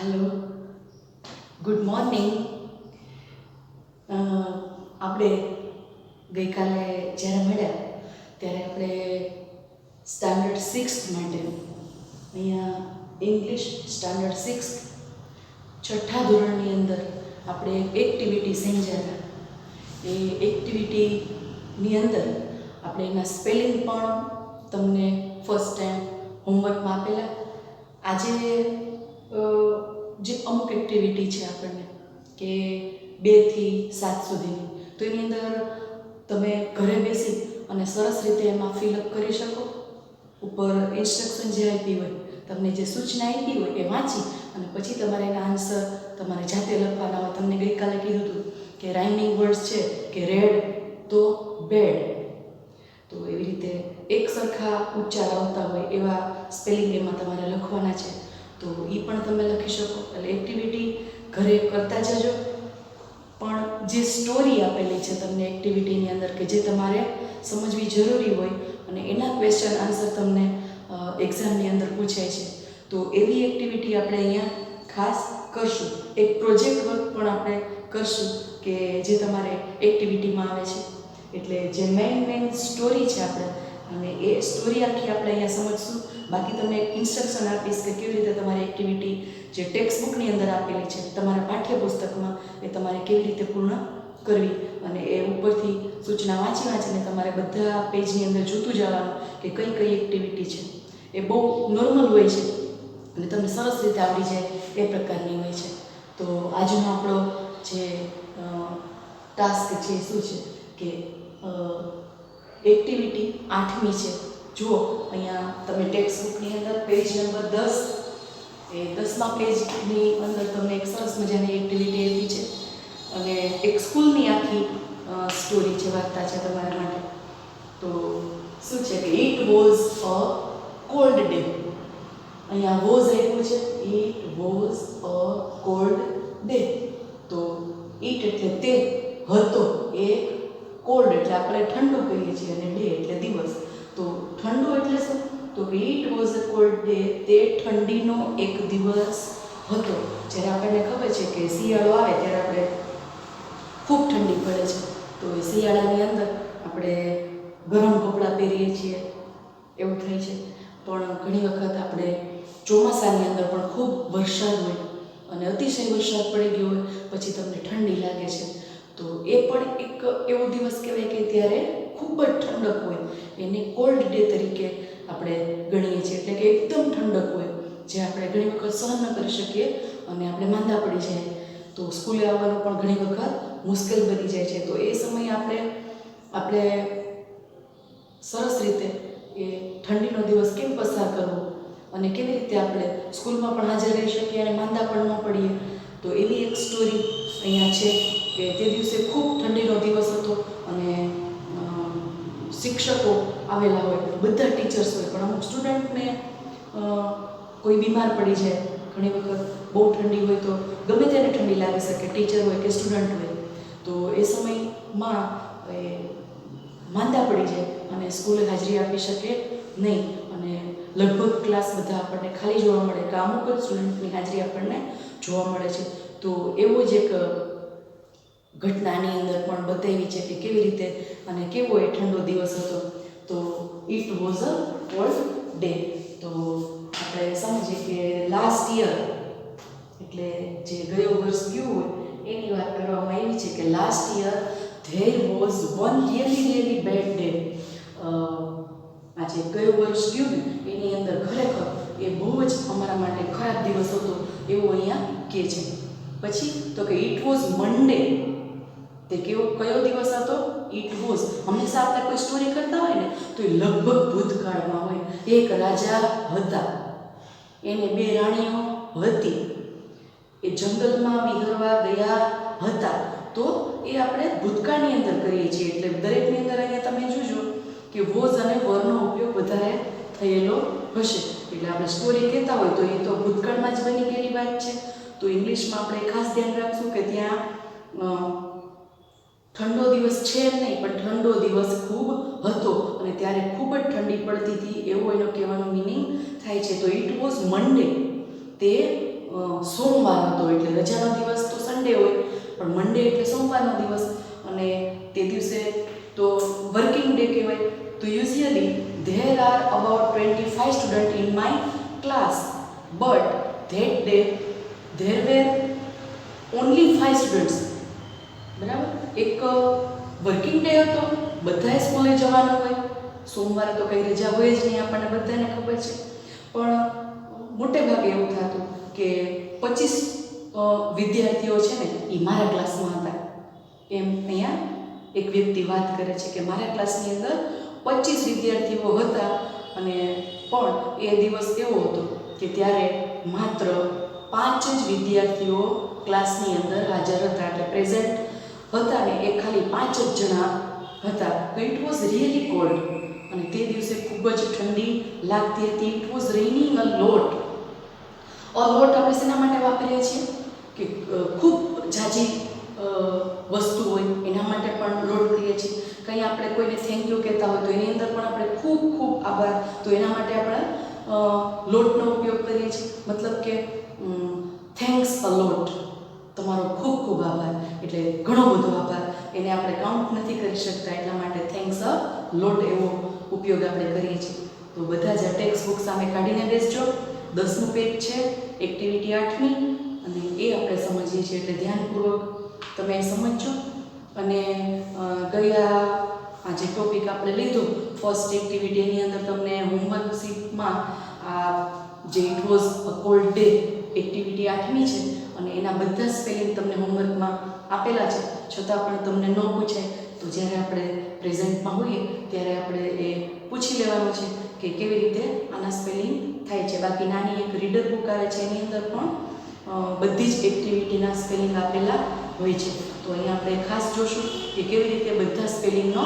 Hello good morning આપણે ગઈકાલે જ્યારે મળ્યા ત્યારે આપણે સ્ટાન્ડર્ડ 6 માટે અહીંયા ઇંગ્લિશ સ્ટાન્ડર્ડ 6 છઠ્ઠા ધોરણની અંદર આપણે એક એક્ટિવિટી સમજ્યા એ એક્ટિવિટીની અંદર આપણે એના સ્પેલિંગ પણ તમને ફર્સ્ટ ટાઈમ હોમવર્કમાં આપેલા. આજે જે અમુક એક્ટિવિટી છે આપણને કે 2 થી 7 સુધીની, તો એની અંદર તમે ઘરે બેસી અને સરસ રીતે એમાં ફિલઅપ કરી શકો. ઉપર ઇન્સ્ટ્રક્શન જે આપી હોય, તમને જે સૂચના આપી હોય એ વાંચી અને પછી તમારે એના આન્સર તમારે જાતે લખવાના હોય. તમને ગઈકાલે કીધું હતું કે રાઇમિંગ વર્ડ્સ છે કે રેડ તો બેડ, તો એવી રીતે એક સરખા ઉચ્ચાર આવતા હોય એવા સ્પેલિંગ એમાં તમારે લખવાના છે. તો એ પણ તમે લખી શકો. એટલે એક્ટિવિટી ઘરે કરતા જજો. પણ જે સ્ટોરી આપેલી છે તમને એક્ટિવિટીની અંદર કે જે તમારે સમજવી જરૂરી હોય અને એના ક્વેશ્ચન આન્સર તમને એક્ઝામની અંદર પૂછાય છે, તો એવી એક્ટિવિટી આપણે અહીંયા ખાસ કરશું. એક પ્રોજેક્ટ વર્ક પણ આપણે કરશું કે જે તમારે એક્ટિવિટીમાં આવે છે. એટલે જે મેઇન સ્ટોરી છે આપણે, અને એ સ્ટોરી આખી આપણે અહીંયા સમજશું. બાકી તમને એક ઇન્સ્ટ્રક્શન આપીશ કે કેવી રીતે તમારી એક્ટિવિટી જે ટેક્સ્ટ બુકની અંદર આપેલી છે તમારા પાઠ્યપુસ્તકમાં, એ તમારે કેવી રીતે પૂર્ણ કરવી. અને એ ઉપરથી સૂચના વાંચીને તમારે બધા પેજની અંદર જોતું જવાનું કે કઈ કઈ એક્ટિવિટી છે. એ બહુ નોર્મલ હોય છે અને તમને સરસ રીતે આવડી જાય એ પ્રકારની હોય છે. તો આજનો આપણો જે ટાસ્ક છે શું છે કે એક્ટિવિટી 8મી છે. જુઓ અહીંયા તમે ટેક્સ્ટ બુકની અંદર પેજ નંબર 10, એ 10મા પેજની અંદર તમને એક સરસ મજાની એક્ટિવિટી આપી છે અને એક સ્કૂલની આખી સ્ટોરી છે, વાર્તા છે તમારા માટે. તો શું છે કે it was a cold day. અહીંયા વોઝ આપ્યું છે, it was a cold day. તો ઇટ એટલે તે, હતો એક, કોલ્ડ એટલે આપણે ઠંડુ કહીએ છીએ અને ડે એટલે દિવસ. તો ઠંડુ એટલે શું? તો કે it was a cold day, તે ઠંડીનો એક દિવસ હતો. જ્યારે આપણને ખબર છે કે શિયાળો આવે ત્યારે આપણે ખૂબ ઠંડી પડે છે, તો એ શિયાળાની અંદર આપણે ગરમ કપડાં પહેરીએ છીએ એવું થાય છે. પણ ઘણી વખત આપણે ચોમાસાની અંદર પણ ખૂબ વરસાદ હોય અને અતિશય વરસાદ પડી ગયો હોય પછી તમને ઠંડી લાગે છે, તો એ પણ એક એવો દિવસ કહેવાય કે ત્યારે ખૂબ જ ઠંડક હોય. એને કોલ્ડ ડે તરીકે આપણે ગણીએ છીએ. એટલે કે એકદમ ઠંડક હોય જે આપણે ઘણી વખત સહન ન કરી શકીએ અને આપણે માંદા પડી જાય, તો સ્કૂલે આવવાનું પણ ઘણી વખત મુશ્કેલ બની જાય છે. તો એ સમયે આપણે સરસ રીતે એ ઠંડીનો દિવસ કેમ પસાર કરવો અને કેવી રીતે આપણે સ્કૂલમાં પણ હાજર રહી શકીએ અને માંદા પણ ન પડીએ, તો એવી એક સ્ટોરી અહીંયા છે કે તે દિવસે ખૂબ ઠંડીનો દિવસ હતો અને શિક્ષકો આવેલા હોય, બધા ટીચર્સ હોય, પણ અમુક સ્ટુડન્ટને કોઈ બીમાર પડી જાય. ઘણી વખત બહુ ઠંડી હોય તો ગમે તેને ઠંડી લાગી શકે, ટીચર હોય કે સ્ટુડન્ટ હોય. તો એ સમયમાં એ માંદા પડી જાય અને સ્કૂલે હાજરી આપી શકે નહીં અને લગભગ ક્લાસ બધા આપણને ખાલી જોવા મળે કે અમુક જ સ્ટુડન્ટની હાજરી આપણને જોવા મળે છે. તો એવો જ એક ઘટનાની અંદર પણ બતાવી છે કે કેવી રીતે અને કેવો એ ઠંડો દિવસ હતો. તો it was a cold day. તો આપણે સમજીએ કે લાસ્ટ યર એટલે જે ગયો વર્ષ ગયું હોય એની વાત કરવામાં આવી છે કે last year there was one really bad day. આજે ગયો વર્ષ ગયું ને એની અંદર ખરેખર એ બહુ જ અમારા માટે ખરાબ દિવસ હતો એવું અહીંયા કહે છે. પછી તો કે ઇટ વોઝ મંડે. તે કયો દિવસ હતો? It was. હંમેશા આપણે કોઈ સ્ટોરી કરતા હોય ને તો એ લગભગ ભૂતકાળમાં હોય. એક રાજા હતા, એને 2 રાણીઓ હતી, એ જંગલમાં વિહરવા ગયા હતા. તો એ આપણે ભૂતકાળની અંદર કરીએ છીએ. એટલે દરેકની અંદર અહીંયા તમે જોજો કે વોઝ અને વરનો ઉપયોગ વધારે થયેલો હશે. એટલે આપણે સ્ટોરી કહેતા હોય તો એ તો ભૂતકાળમાં જ બની ગયેલી વાત છે. તો ઇંગ્લિશમાં આપણે ખાસ ધ્યાન રાખશું કે ત્યાં ઠંડો દિવસ છે એમ નહીં, પણ ઠંડો દિવસ ખૂબ હતો અને ત્યારે ખૂબ જ ઠંડી પડતી હતી, એવો એનો કહેવાનો મિનિંગ થાય છે. તો ઇટ વોઝ મંડે, તે સોમવાર હતો, એટલે રજાનો દિવસ તો સન્ડે હોય, પણ મંડે એટલે સોમવારનો દિવસ, અને તે દિવસે તો વર્કિંગ ડે કહેવાય. તો usually there are about 25 students in my class, but that day there were only 5 students. બરાબર, એક વર્કિંગ ડે હતો, બધાએ સ્કૂલે જવાનું હોય, સોમવારે તો કંઈ રજા હોય જ નહીં, આપણને બધાને ખબર છે. પણ મોટે ભાગે એવું થતું કે 25 વિદ્યાર્થીઓ છે ને એ મારા ક્લાસમાં હતા. એમ અહીંયા એક વ્યક્તિ વાત કરે છે કે મારા ક્લાસની અંદર 25 વિદ્યાર્થીઓ હતા, અને પણ એ દિવસ એવો હતો કે ત્યારે માત્ર 5 જ વિદ્યાર્થીઓ ક્લાસની અંદર હાજર હતા, એટલે પ્રેઝન્ટ હતા ને એ ખાલી 5 જ જણા હતા. તો ઇટ વોઝ રિયલી કોલ્ડ, અને તે દિવસે ખૂબ જ ઠંડી લાગતી હતી. ઇટ વોઝ રેઇનિંગ અ લોટ. અ લોટ આપણે શેના માટે વાપરીએ છીએ કે ખૂબ ઝાઝી વસ્તુ હોય એના માટે પણ લોટ કહીએ છીએ. કંઈ આપણે કોઈને થેન્ક યુ કહેતા હોય તો એની અંદર પણ આપણે ખૂબ ખૂબ આભાર, તો એના માટે આપણે લોટનો ઉપયોગ કરીએ છીએ. મતલબ કે થેન્ક્સ અ લોટ, તમારો ખૂબ ખૂબ આભાર, એટલે ઘણો બધો આભાર. એને આપણે કાઉન્ટ નથી કરી શકતા, એટલા માટે થેન્ક્સ અ લોટ એવો ઉપયોગ આપણે કરીએ છીએ. તો બધા જ ટેક્સ્ટ બુક સામે કાઢીને બેસજો. 10મું પેજ છે, એક્ટિવિટી 8મી, અને એ આપણે સમજીએ છીએ, એટલે ધ્યાનપૂર્વક તમે સમજજો. અને ગયા આ જે ટોપિક આપણે લીધો ફર્સ્ટ એક્ટિવિટી, એની અંદર તમને હોમવર્ક શીટમાં આ જે it was a cold day activity 8મી છે, અને એના બધા સ્પેલિંગ તમને હોમવર્કમાં આપેલા છે. છતાં પણ તમને ન પૂછાય તો જ્યારે આપણે પ્રેઝન્ટમાં હોઈએ ત્યારે આપણે એ પૂછી લેવાનું છે કે કેવી રીતે આના સ્પેલિંગ થાય છે. બાકી નાની એક રીડર બુક આવે છે, એની અંદર પણ બધી જ એક્ટિવિટીના સ્પેલિંગ આપેલા હોય છે. તો અહીંયા આપણે ખાસ જોશું કે કેવી રીતે બધા સ્પેલિંગનો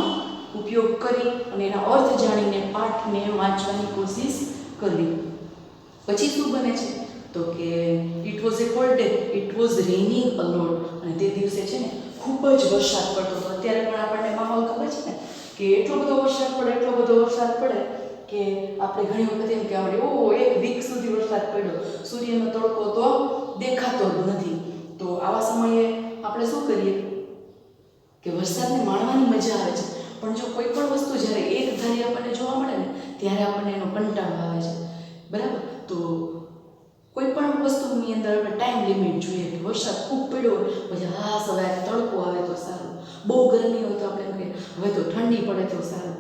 ઉપયોગ કરી અને એના અર્થ જાણીને પાઠને વાંચવાની કોશિશ કરવી. પછી શું બને છે તો કે it was a cold day, it was raining a lot, અને તે દિવસે છે ને ખૂબ જ વરસાદ પડતો હતો. અત્યારે પણ આપણને માહોલ ખબર છે ને કે એટલો બધો વરસાદ પડે, એટલો બધો વરસાદ પડે કે આપણે ઘણી વખત એમ કહેવા માંડીએ, ઓહો 1 વીક સુધી વરસાદ પડ્યો, સૂર્યનો તડકો તો દેખાતો જ નથી. તો આવા સમયે આપણે શું કરીએ કે વરસાદને માણવાની મજા આવે છે, પણ જો કોઈ પણ વસ્તુ જ્યારે એક ધારી આપણને જોવા મળે ને ત્યારે આપણને એનો કંટાળો આવે છે. બરાબર, તો કોઈ પણ વસ્તુની અંદર આપણે ટાઈમ લિમિટ જોઈએ કે વરસાદ ખૂબ પડ્યો હોય પછી હા સવારે તડકો આવે તો સારું, બહુ ગરમી હોય તો આપણે એમ કહીએ હવે તો ઠંડી પડે તો સારું.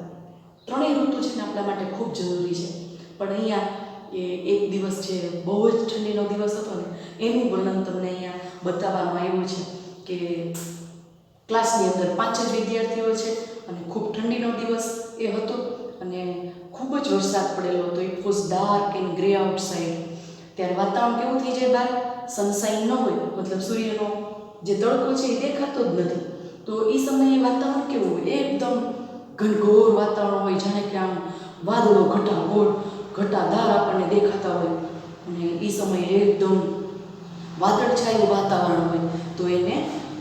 ત્રણેય ઋતુ છે ને આપણા માટે ખૂબ જરૂરી છે. પણ અહીંયા એ એક દિવસ છે, બહુ જ ઠંડીનો દિવસ હતો ને, એનું વર્ણન તમને અહીંયા બતાવવામાં આવ્યું છે કે ક્લાસની અંદર 5 જ વિદ્યાર્થીઓ છે અને ખૂબ ઠંડીનો દિવસ એ હતો અને ખૂબ જ વરસાદ પડેલો હતો. It was dark and grey outside. ત્યારે વાતાવરણ કેવું થઈ જાય, બહાર સનસાઇન ન હોય, મતલબ સૂર્યનો જે તડકો છે એ દેખાતો જ નથી. તો એ સમયે વાતાવરણ કેવું હોય, એકદમ ઘનઘોર વાતાવરણ હોય, જાણે કે આમ વાદળો ઘટાદાર આપણને દેખાતા હોય, અને એ સમયે એકદમ વાદળછાયું વાતાવરણ હોય, તો એને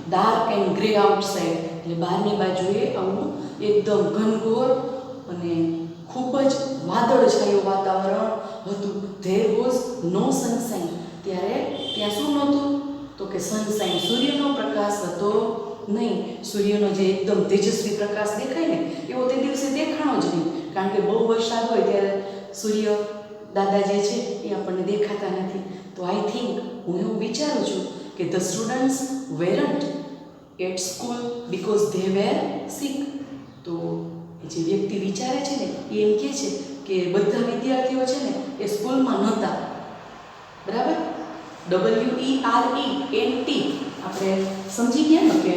ડાર્ક એન્ડ ગ્રે આઉટસાઇડ, એટલે બહારની બાજુએ આવું એકદમ ઘનઘોર અને ખૂબ જ વાદળછાયું વાતાવરણ હતું. There was no sunshine. ત્યારે ત્યાં શું નહોતું તો કે સનસાઇન, સૂર્યનો પ્રકાશ હતો નહીં. સૂર્યનો જે એકદમ તેજસ્વી પ્રકાશ દેખાય ને એવો તે દિવસે દેખાણો જ નહીં, કારણ કે બહુ વરસાદ હોય ત્યારે સૂર્ય દાદા જે છે એ આપણને દેખાતા નથી. તો આઈ થિંક, હું એવું વિચારું છું કે the students weren't at school because they were sick. તો જે વ્યક્તિ વિચારે છે ને એ એમ કહે છે કે બધા વિદ્યાર્થીઓ છે ને એ સ્કૂલમાં નહોતા. બરાબર, WERENT આપણે સમજી ગયા ને કે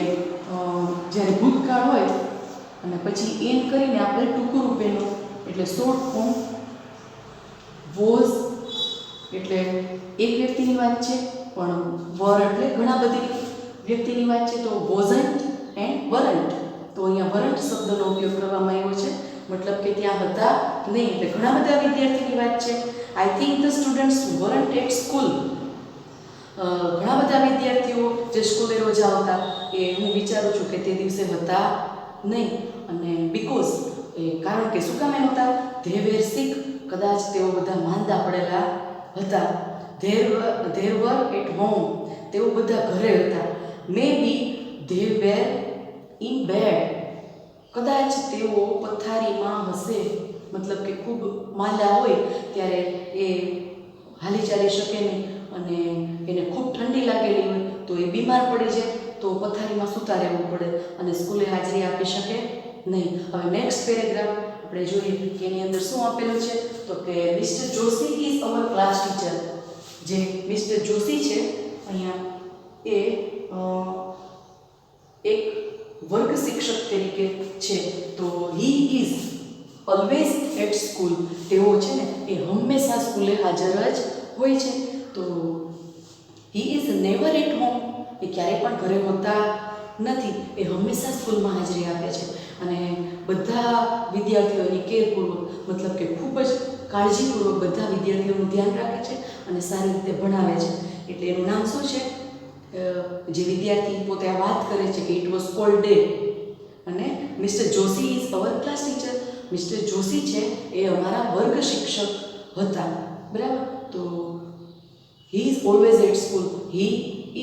જ્યારે ભૂતકાળ હોય અને પછી એન કરીને આપણે ટૂંકું રૂપેનું, એટલે શોર્ટ ફોર્મ. વોઝ એટલે એક વ્યક્તિની વાત છે, પણ વર એટલે ઘણા બધી વ્યક્તિની વાત છે. તો વોઝન્ટ એન્ડ વરન્ટ. તો અહીંયા વરન્ટ શબ્દનો ઉપયોગ કરવામાં આવ્યો છે, મતલબ કે ત્યાં હતા નહીં, એટલે ઘણા બધા વિદ્યાર્થીની વાત છે. I think the students weren't at school. ઘણા બધા વિદ્યાર્થીઓ જે સ્કૂલે રોજ આવતા એ હું વિચારું છું કે તે દિવસે હતા નહીં. અને બીકોઝ એ કારણ કે શું કામ નહોતા, ધે વેર સિક, કદાચ તેઓ બધા માંદા પડેલા હતા. ધેર વર એટ હોમ, તેઓ બધા ઘરે હતા. મે બી ધે વેર ઇન બેડ, કદાચ તેઓ પથારીમાં હશે, મતલબ કે ખૂબ માંદા હોય ત્યારે એ હાલી ચાલી શકે નહીં અને એને ખૂબ ઠંડી લાગેલી હોય તો એ બીમાર પડી જાય તો પથારીમાં સૂતા રહેવું પડે અને સ્કૂલે હાજરી આપી શકે નહીં. હવે નેક્સ્ટ પેરેગ્રાફ આપણે જોઈએ કે એની અંદર શું આપેલું છે તો કે mister Joshi is our class teacher. જે મિસ્ટર જોશી છે અહીંયા એ એક વર્ગ શિક્ષક તરીકે છે. તો he is always at school, તેઓ છે ને એ હંમેશા સ્કૂલે હાજર જ હોય છે. તો he is never at home, એ ક્યારેય પણ ઘરે હોતા નથી, એ હંમેશા સ્કૂલમાં હાજરી આપે છે અને બધા વિદ્યાર્થીઓની કેરપૂર્વક, મતલબ કે ખૂબ જ કાળજીપૂર્વક બધા વિદ્યાર્થીઓનું ધ્યાન રાખે છે અને સારી રીતે ભણાવે છે. એટલે એનું નામ શું છે? જે વિદ્યાર્થી પોતે આ વાત કરે છે કે ઇટ વોઝ કોલ્ડ ડે અને mister Joshi is our class teacher. Mister Joshi છે એ અમારા વર્ગ શિક્ષક હતા. બરાબર. તો he is always at school, he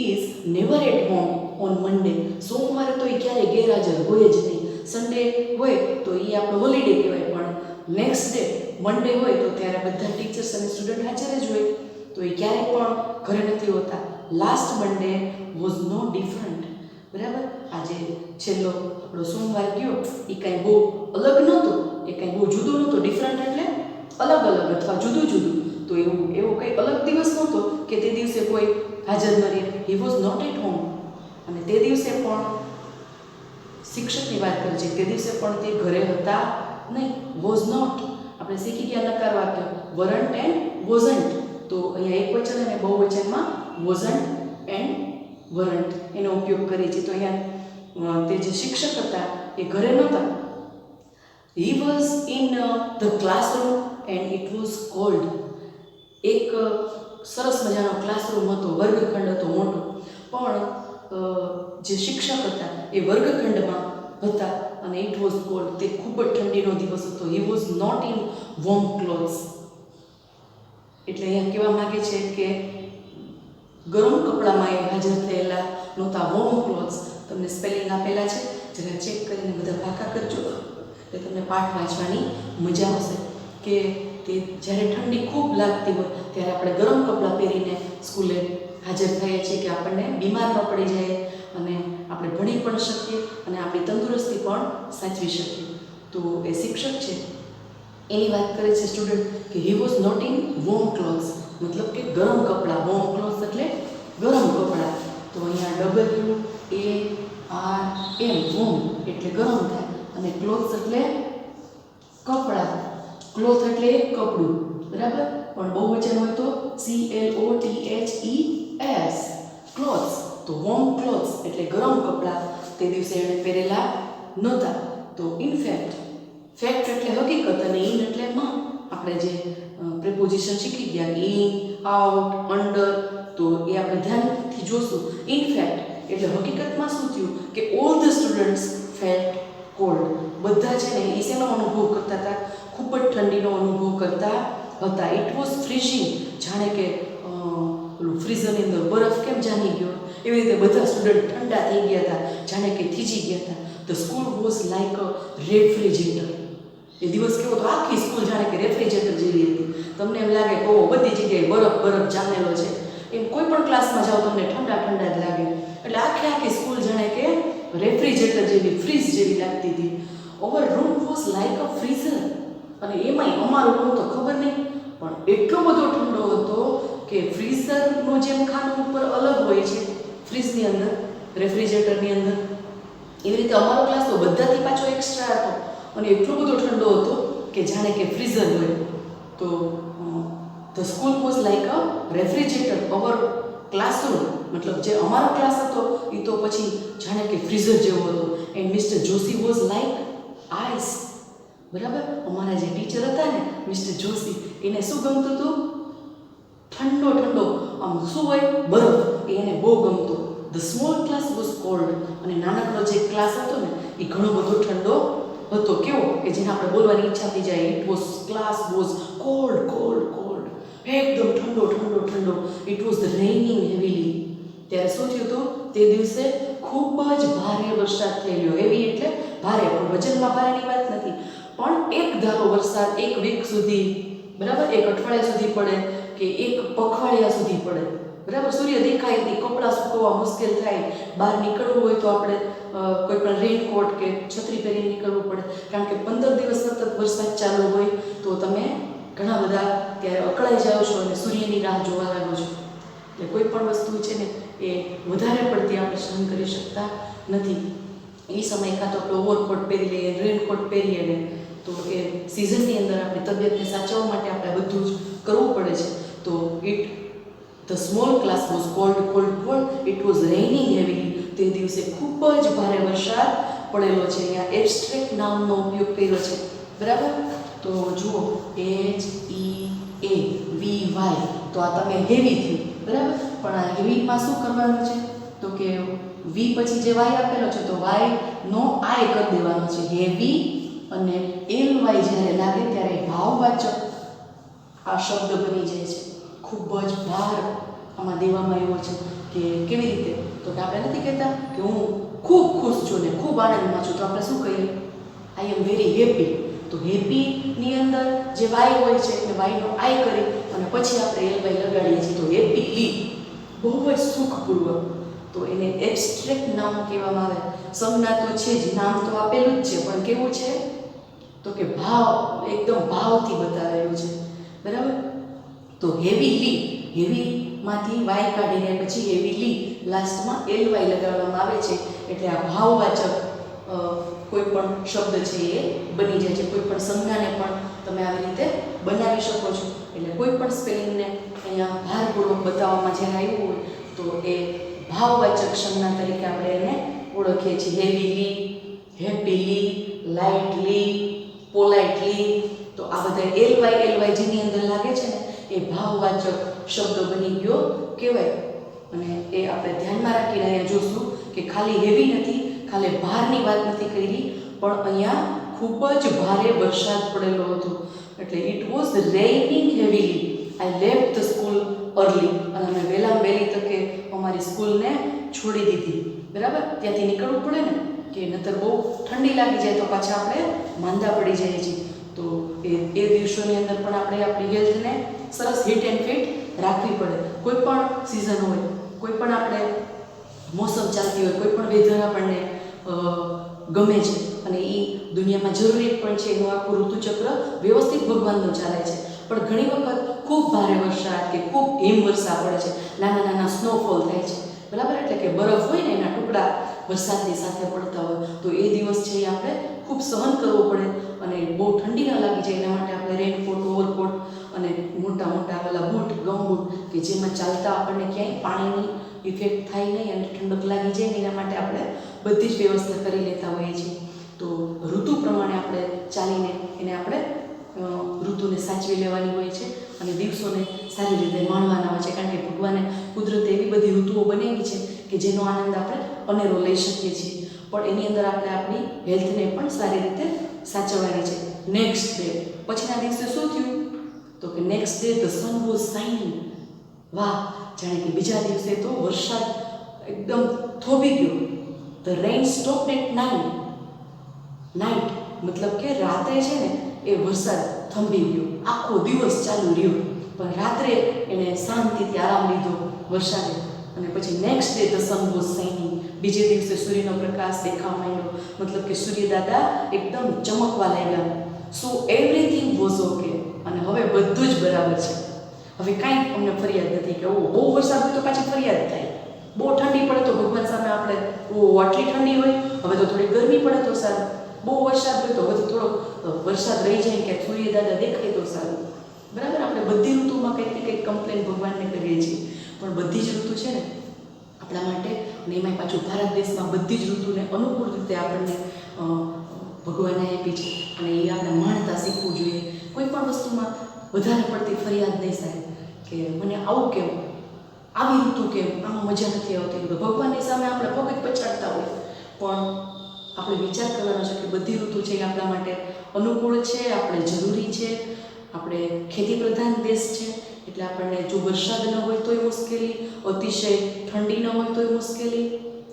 is never at home on Monday. સોમવારે તો એ ક્યારેય ગેરહાજર હોય જ નહીં. સન્ડે હોય તો એ આપણો હોલિડે કહેવાય, પણ નેક્સ્ટ ડે મંડે હોય તો ત્યારે બધા ટીચર્સ અને સ્ટુડન્ટ હાજર જ હોય, તો એ ક્યારેય પણ ઘરે નથી હોતા. Last Monday was no different. બરાબર. આજે છેલ્લો આપણો સોમવાર ગયો એ કાંઈ બહુ અલગ નહોતો, એ કાંઈ બહુ જુદું નહોતું. ડિફરન્ટ એટલે અલગ અલગ અથવા જુદું જુદું. તો એવો કંઈ અલગ દિવસ નહોતો કે તે દિવસે કોઈ હાજર ન રહે. He was not at home. અને તે દિવસે પણ શિક્ષકની વાત કરી છે, તે દિવસે પણ તે ઘરે હતા નહીં. વોઝ નોટ આપણે શીખી ગયા નકાર વાક્ય વરન્ટ એન્ડ વોઝન્ટ. તો અહીંયા એક વચન અને બહુવચનમાં વોઝન્ટ એન્ડ વરન્ટ એનો ઉપયોગ કરીએ છીએ. તો અહીંયા તે જે શિક્ષક હતા એ ઘરે નહોતા. He was in the classroom and it was cold. એક સરસ મજાનો ક્લાસરૂમ હતો, વર્ગખંડ હતો મોટો, પણ જે શિક્ષક હતા એ વર્ગખંડમાં હતા અને ઇટ વોઝ કોલ્ડ, તે ખૂબ જ ઠંડીનો દિવસ હતો. He was not in warm clothes. એટલે અહીંયા કહેવા માગે છે કે ગરમ કપડામાં એ હાજર થયેલા નહોતા. વોર્મ ક્લોથ્સ તમને સ્પેલિંગ આપેલા છે, જરા ચેક કરીને બધા પાકા કરજો એટલે તમને પાઠ વાંચવાની મજા આવશે. કે તે જ્યારે ઠંડી ખૂબ લાગતી હોય ત્યારે આપણે ગરમ કપડાં પહેરીને સ્કૂલે હાજર થઈએ છીએ કે આપણને બીમાર ન પડી જાય અને આપણે ભણી પણ શકીએ અને આપણી તંદુરસ્તી પણ સાચવી શકીએ. તો એ શિક્ષક છે એની વાત કરે છે સ્ટુડન્ટ કે he was not in warm clothes, મતલબ કે ગરમ કપડાં. વોર્મ ક્લોથ્સ એટલે ગરમ કપડાં. તો અહીંયા WARM વોર્મ એટલે ગરમ થાય અને ક્લોથ્સ એટલે કપડાં. ક્લોથ એટલે એક કપડું. બરાબર. પણ બહુવચન હોય તો CLOTHES ક્લોથ્સ. તો વોર્મ ક્લોથ્સ એટલે ગરમ કપડાં તે દિવસે એણે પહેરેલા નહોતા. તો ઇનફેક્ટ, ફેક્ટ એટલે હકીકત અને ઇન એટલે માં. આપણે જે પ્રિપોઝિશન શીખી ગયા ઇન, આઉટ, અંડર, તો એ આપણે ધ્યાનથી જોશું. ઇનફેક્ટ એટલે હકીકતમાં શું થયું કે all the students felt cold. બધા છે ને એ શેનો અનુભવ કરતા હતા? ખૂબ જ ઠંડીનો અનુભવ કરતા હતા. ઇટ વોઝ ફ્રીઝિંગ, જાણે કે પેલું ફ્રીઝરની અંદર બરફ કેમ જામી ગયો એવી રીતે બધા સ્ટુડન્ટ ઠંડા થઈ ગયા હતા, જાણે કે થીજી ગયા હતા. The school was like a refrigerator. એ દિવસ કેવો તો આખી સ્કૂલ જાણે કે રેફ્રિજરેટર જેવી હતી. તમને એમ લાગે કે ઓ બધી જગ્યાએ બરફ જામેલો છે. એમ કોઈ પણ ક્લાસમાં જાઓ તમને ઠંડા ઠંડા જ લાગે. એટલે આખી સ્કૂલ જાણે કે રેફ્રિજરેટર જેવી, ફ્રીઝ જેવી લાગતી હતી. Over room was like a freezer. અને એમાંય અમારું રૂમ તો ખબર નહીં પણ એટલો બધો ઠંડો હતો કે ફ્રીઝરનું જેમ ખાનું ઉપર અલગ હોય છે ફ્રીજની અંદર, રેફ્રિજરેટરની અંદર, એવી રીતે અમારો ક્લાસ તો બધાથી પાછો એક્સ્ટ્રા હતો અને એટલો બધો ઠંડો હતો કે જાણે કે ફ્રીઝર હોય. તો the school was like a refrigerator. Our classroom મતલબ જે અમારો ક્લાસ હતો એ તો પછી જાણે કે ફ્રીઝર જેવો હતો. And mister Joshi was like ice. બરાબર. અમારા જે ટીચર હતા ને મિસ્ટર જોશી, એને શું ગમતું હતું? ઠંડો આમ શું હોય? બરફ. એને બહુ ગમતો. The small class was cold. અને નાનકડો જે ક્લાસ હતો ને એ ઘણો બધો ઠંડો હતો. કેવો કે જેને આપણે બોલવાની ઈચ્છા થઈ જાય. It was class was cold. એકદમ ઠંડો ઠંડો ઠંડો. It was રેઇનિંગ heavily. ત્યારે શું થયું હતું? તે દિવસે ખૂબ જ ભારે વરસાદ થયેલો. હેવી એટલે ભારે, પણ વજનમાં ભારેની વાત નથી. પણ એક ધારો વરસાદ એક વીક સુધી, બરાબર, એક અઠવાડિયા સુધી પડે કે એક પખવાડિયા સુધી પડે, બરાબર. સૂર્ય દેખાય નહીં, કપડાં સૂકવવા મુશ્કેલ થાય, બહાર નીકળવું હોય તો આપણે કોઈ પણ રેનકોટ કે છત્રી પહેરીને નીકળવું પડે, કારણ કે 15 દિવસ સતત વરસાદ ચાલુ હોય તો તમે ઘણા બધા ત્યારે અકળાઈ જાઓ છો અને સૂર્યની રાહ જોવા લાગો છો. એટલે કોઈ પણ વસ્તુ છે ને એ વધારે પડતી આપણે સહન કરી શકતા નથી. એ સમય કાં તો આપણે ઓવરકોટ પહેરી લઈએ, રેનકોટ પહેરીએ ને, તો એ સિઝનની અંદર આપણી તબિયતને સાચવવા માટે આપણે બધું જ કરવું પડે છે. તો the small class was cold. It was રેઇનિંગ heavily. તે દિવસે ખૂબ જ ભારે વરસાદ પડેલો છે. અહીંયા એબ્સ્ટ્રેક્ટ નાઉનનો ઉપયોગ કર્યો છે, બરાબર. તો જુઓ HEAVY, તો આ તમે હેવી થયું, બરાબર. પણ આ હેવીમાં શું કરવાનું છે? તો કે વી પછી જે વાય આપેલો છે તો વાય નો આય કરી દેવાનો છે. હેવી અને LY જ્યારે લાગે ત્યારે ભાવવાચક આ શબ્દ બની જાય છે. ખૂબ જ ભાર આમાં દેવામાં આવ્યો છે. કે કેવી રીતે? તો કે આપણે નથી કહેતા કે હું ખૂબ ખુશ છું ને ખૂબ આનંદમાં છું, તો આપણે શું કહીએ? આઈ એમ વેરી હેપી. તો હેપીની અંદર જે વાય હોય છે એટલે વાયનો આય કરી અને પછી આપણે LY લગાડીએ છીએ. તો હેપીલી, બહુ જ સુખપૂર્વક. તો એને એબ્સ્ટ્રેક્ટ નામ કહેવામાં આવે. સંજ્ઞા તો છે જ, નામ તો આપેલું જ છે, પણ કેવું છે? તો કે ભાવ, એકદમ ભાવથી બતાવેલું છે, બરાબર. તો હેવીલી, હેવીમાંથી વાય કાઢીને પછી હેવીલી લાસ્ટમાં LY લગાડવામાં આવે છે. એટલે આ ભાવવાચક કોઈ પણ શબ્દ છે એ બની જાય છે. કોઈ પણ સંજ્ઞાને પણ તમે આવી રીતે બનાવી શકો છો. એટલે કોઈ પણ સ્પેલિંગને અહીંયા ભારપૂર્વક બતાવવામાં જ્યારે આવ્યું હોય તો એ ભાવવાચક સંજ્ઞા તરીકે આપણે એને ઓળખીએ છીએ. Heavily, happily, lightly, politely. તો આ બધા LY જેની અંદર લાગે છે ને એ ભાવવાચક શબ્દ બની ગયો કહેવાય. અને એ આપણે ધ્યાનમાં રાખીને અહીંયા જોશું કે ખાલી હેવી નથી, ખાલી ભારની વાત નથી કરી, પણ અહીંયા ખૂબ જ ભારે વરસાદ પડેલો હતો. એટલે it was રેઇનિંગ heavily. I left the school early. અને અમે વહેલી તકે અમારી સ્કૂલને છોડી દીધી, બરાબર. ત્યાંથી નીકળવું પડે ને, કે નહીતર બહુ ઠંડી લાગી જાય તો પાછા આપણે માંદા પડી જઈએ છીએ. તો એ દિવસોની અંદર પણ આપણે આપણી હેલ્થને સરસ હિટ એન્ડ ફિટ રાખવી પડે. કોઈ પણ સિઝન હોય, કોઈ પણ આપણે મોસમ ચાલતી હોય, કોઈ પણ વેધર આપણને ગમે છે અને એ દુનિયામાં જરૂરી પણ છે. એનું આખું ઋતુચક્ર વ્યવસ્થિત ભગવાનનું ચાલે છે. પણ ઘણી વખત ખૂબ ભારે વરસાદ કે ખૂબ હિમવર્ષા પડે છે, નાના નાના સ્નોફોલ થાય છે, બરાબર. એટલે કે બરફ હોય ને એના ટુકડા વરસાદની સાથે પડતા હોય તો એ દિવસ છે એ આપણે ખૂબ સહન કરવો પડે. અને બહુ ઠંડી ન લાગી જાય એના માટે આપણે રેનકોટ, ઓવરકોટ અને મોટા મોટા પેલા બૂટ, ગમબૂટ કે જેમાં ચાલતા આપણને ક્યાંય પાણીની ઇફેક્ટ થાય નહીં અને ઠંડક લાગી જાય એના માટે આપણે બધી જ વ્યવસ્થા કરી લેતા હોઈએ છીએ. તો ઋતુ પ્રમાણે આપણે ચાલીને એને આપણે ઋતુને સાચવી લેવાની હોય છે અને દિવસોને સારી રીતે માણવાના હોય છે. કારણ કે ભગવાને કુદરતે એવી બધી ઋતુઓ બનાવી છે કે જેનો આનંદ આપણે અનેરો લઈ શકીએ છીએ, પણ એની અંદર આપણે આપણી હેલ્થને પણ સારી રીતે સાચવવાની છે. નેક્સ્ટ ડે, પછીના દિવસે શું થયું? તો કે next day the sun was shining. વાહ, જાણે કે બીજા દિવસે તો વરસાદ એકદમ થોભી ગયો. The rain stopped at night, મતલબ કે રાત્રે છે ને એ વરસાદ થંભી ગયો. આખો દિવસ ચાલુ રહ્યો પણ રાત્રે એને શાંતિથી આરામ લીધો વરસાદે. અને પછી next day the sun was shining. બીજે દિવસે સૂર્યનો પ્રકાશ દેખાવા માંડ્યો, મતલબ કે સૂર્યદાદા એકદમ ચમકવા લાગ્યા. સો એવરીથિંગ વોઝ ઓકે. અને હવે બધું જ બરાબર છે. હવે કાંઈ અમને ફરિયાદ નથી કે બહુ વરસાદ હોય તો પાછી ફરિયાદ થાય, બહુ ઠંડી પડે તો ભગવાન સામે આપણે આટલી ઠંડી હોય હવે તો થોડી ગરમી પડે તો સારું, બહુ વરસાદ હોય તો હવે તો થોડો વરસાદ રહી જાય કે સૂર્યદાદા દેખાય તો સારું, બરાબર. આપણે બધી ઋતુમાં કંઈક ને કંઈક કમ્પ્લેન ભગવાનને કરીએ છીએ, પણ બધી જ ઋતુ છે ને આપણા માટે, અને એમાંય પાછું ભારત દેશમાં બધી જ ઋતુને અનુકૂળ રીતે આપણને ભગવાને આપી છે અને એ આપણે માણતા શીખવું જોઈએ. કોઈ પણ વસ્તુમાં વધારે પડતી ફરિયાદ નહીં સાહેબ કે મને આવું કેમ, આવી ઋતુ કેમ, આમાં મજા નથી આવતી. ભગવાનની સામે આપણે પગ જ પછાડતા હોય, પણ આપણે વિચાર કરવાનો છે કે બધી ઋતુ છે એ આપણા માટે અનુકૂળ છે, આપણે જરૂરી છે. આપણે ખેતી પ્રધાન દેશ છે એટલે આપણને જો વરસાદ ન હોય તોય મુશ્કેલી, અતિશય ઠંડી ન હોય તોય મુશ્કેલી,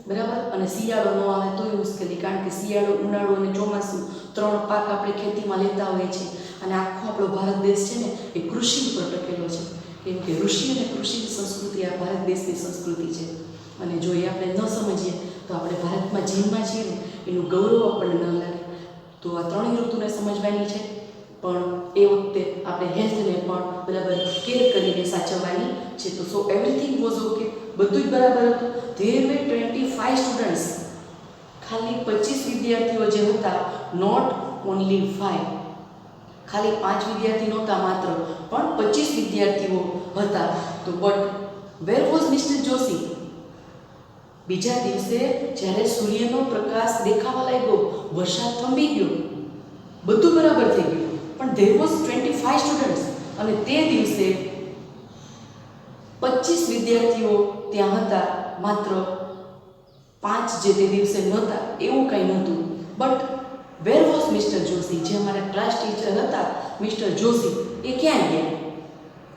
બરાબર, અને શિયાળો ન આવે તોય મુશ્કેલી, કારણ કે શિયાળો, ઉનાળો અને ચોમાસું 3 પાક આપણે ખેતીમાં લેતા હોઈએ છીએ. અને આખો આપણો ભારત દેશ છે ને એ કૃષિ ઉપર ટકેલો છે, કેમ કે ઋષિ અને કૃષિની સંસ્કૃતિ આ ભારત દેશની સંસ્કૃતિ છે. અને જો એ આપણે ન સમજીએ તો આપણે ભારતમાં જન્મા છીએ ને એનું ગૌરવ આપણને ન લાગે. તો આ 3 ઋતુને સમજવાની છે, પણ એ વખતે આપણે હેલ્થને પણ બરાબર કેર કરીને સાચવવાની છે. તો સો એવરીથિંગ વોઝ ઓકે, બધું જ બરાબર હતું. ધેર વે 25 સ્ટુડન્ટ્સ, ખાલી 25 વિદ્યાર્થીઓ જે હતા, નોટ ઓનલી 5, ખાલી 5 વિદ્યાર્થી નહોતા માત્ર, પણ 25 વિદ્યાર્થીઓ હતા. તો but where was mister Joshi? બીજા દિવસે જ્યારે સૂર્યનો પ્રકાશ દેખાવા લાગ્યો, વરસાદ થંભી ગયો, બધું બરાબર થઈ ગયું, પણ ધેર વોઝ 25 સ્ટુડન્ટ્સ, અને તે દિવસે 25 વિદ્યાર્થીઓ ત્યાં હતા, માત્ર 5 જે તે દિવસે નહોતા, એવું કંઈ નહોતું. But where was mister Joshi? જે અમારા ક્લાસ ટીચર હતા મિસ્ટર જોશી, એ ક્યાં ગયા?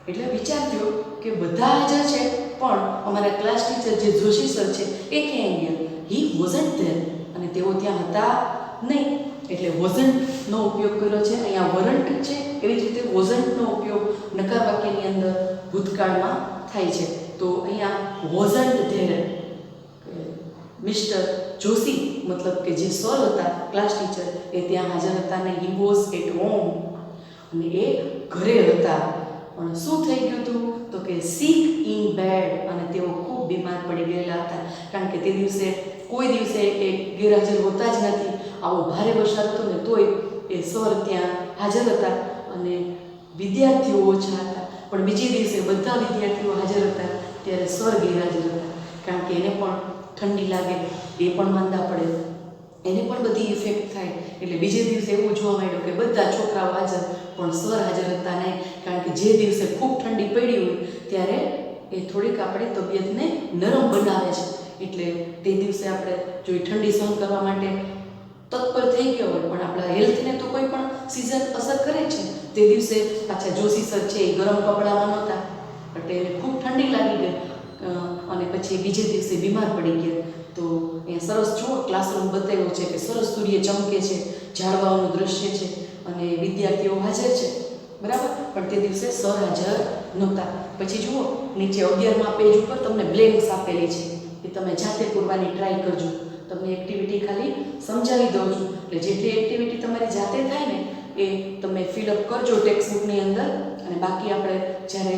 એટલે વિચાર થયો કે બધા હાજર છે, પણ અમારા ક્લાસ ટીચર જે જોશી સર છે એ ક્યાં ગયા? હી વોઝન્ટ ધેર, અને તેઓ ત્યાં હતા નહીં. એટલે વોઝન્ટનો ઉપયોગ કર્યો છે અહીંયા, વરન્ટ છે, એવી જ રીતે વોઝન્ટનો ઉપયોગ નકાર વાક્યની અંદર ભૂતકાળમાં થાય છે. તો અહીંયા વોઝન્ટ ધેર, મિસ્ટર જોશી મતલબ કે જે સર હતા ક્લાસ ટીચર, એ ત્યાં હાજર હતા નહીં. હી વોઝ એટ હોમ, અને એ ઘરે હતા. પણ શું થઈ ગયું હતું? તો કે સિક ઇન બેડ, અને તેઓ ખૂબ બીમાર પડી ગયેલા હતા, કારણ કે તે દિવસે કોઈ દિવસે એ ગેરહાજર હોતા જ નથી. આવો ભારે વરસાદ હતો ને તોય એ સર ત્યાં હાજર હતા, અને વિદ્યાર્થીઓ ઓછા હતા. પણ બીજે દિવસે બધા વિદ્યાર્થીઓ હાજર હતા ત્યારે સર ગેરહાજર હતા, કારણ કે એને પણ ઠંડી લાગે, એ પણ માંદા પડે, એને પણ બધી ઇફેક્ટ થાય. એટલે બીજે દિવસે એવું જોવા મળ્યું કે બધા છોકરાઓ હાજર, પણ સર હાજર હતા નહીં, કારણ કે જે દિવસે ખૂબ ઠંડી પડી હોય ત્યારે એ થોડીક આપણી તબિયતને નરમ બનાવે છે. એટલે તે દિવસે આપણે જો એ ઠંડી સહન કરવા માટે તત્પર થઈ ગયા હોય, પણ આપણા હેલ્થને તો કોઈ પણ સિઝન અસર કરે છે. તે દિવસે પાછા જોશી સર છે એ ગરમ કપડામાં નહોતા, એટલે એને ખૂબ ઠંડી લાગી ગઈ, અને પછી બીજે દિવસે બીમાર પડી ગયા. તો એ સરસ જુઓ ક્લાસરૂમ બતાવ્યો છે કે સરસ સૂર્ય ચમકે છે, ઝાડવાઓનું દ્રશ્ય છે, અને વિદ્યાર્થીઓ હાજર છે, બરાબર, પણ તે દિવસે સર હાજર નહોતા. પછી જુઓ નીચે 11મા પેજ ઉપર તમને બ્લેન્ક્સ આપેલી છે, એ તમે જાતે પૂરવાની ટ્રાય કરજો. તમને એક્ટિવિટી ખાલી સમજાવી દઉં છું, એટલે જેટલી એક્ટિવિટી તમારી જાતે થાય ને એ તમે ફિલઅપ કરજો ટેક્સ્ટબુકની અંદર, અને બાકી આપણે જ્યારે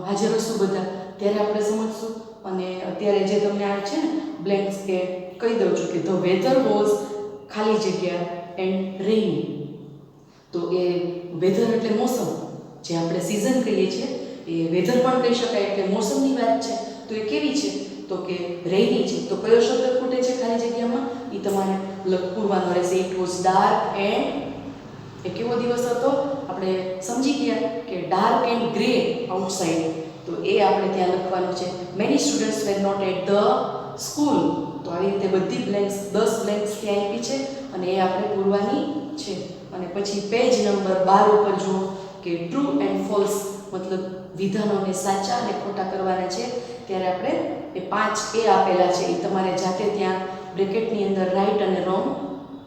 હાજર હશું બધા ત્યારે આપણે સમજશું. અને અત્યારે જે તમને આ છે ને બ્લેન્ક્સ, કે કહી દઉં છું કે ધ વેધર વોઝ ખાલી જગ્યા એન્ડ રેઇની. તો એ વેધર એટલે મોસમ, જે આપણે સિઝન કહીએ છીએ એ વેધર પણ કહી શકાય, એટલે મોસમની વાત છે. તો એ કેવી છે? તો કે રેઇની છે. તો કયો શબ્દ ખૂટે છે ખાલી જગ્યામાં? એ તમારે પૂરવાનો રહેશે. ઇટ વોઝ ડાર્ક એન્ડ, એ કેવો દિવસ હતો? આપણે સમજી ગયા કે ડાર્ક એન્ડ ગ્રે આઉટસાઇડ, તો એ આપણે ત્યાં લખવાનું છે. Many students were not at the school. તો આવી રીતે બધી બ્લેન્ક્સ 10 બ્લેન્ક્સ ત્યાં આપી છે, અને એ આપણે પૂરવાની છે. અને પછી પેજ નંબર 12 ઉપર જુઓ કે ટ્રુ એન્ડ ફોલ્સ, મતલબ વિધાનોને સાચા અને ખોટા કરવાના છે. ત્યારે આપણે એ 5 એ આપેલા છે, એ તમારે જાતે ત્યાં બ્રેકેટની અંદર રાઈટ અને રોંગ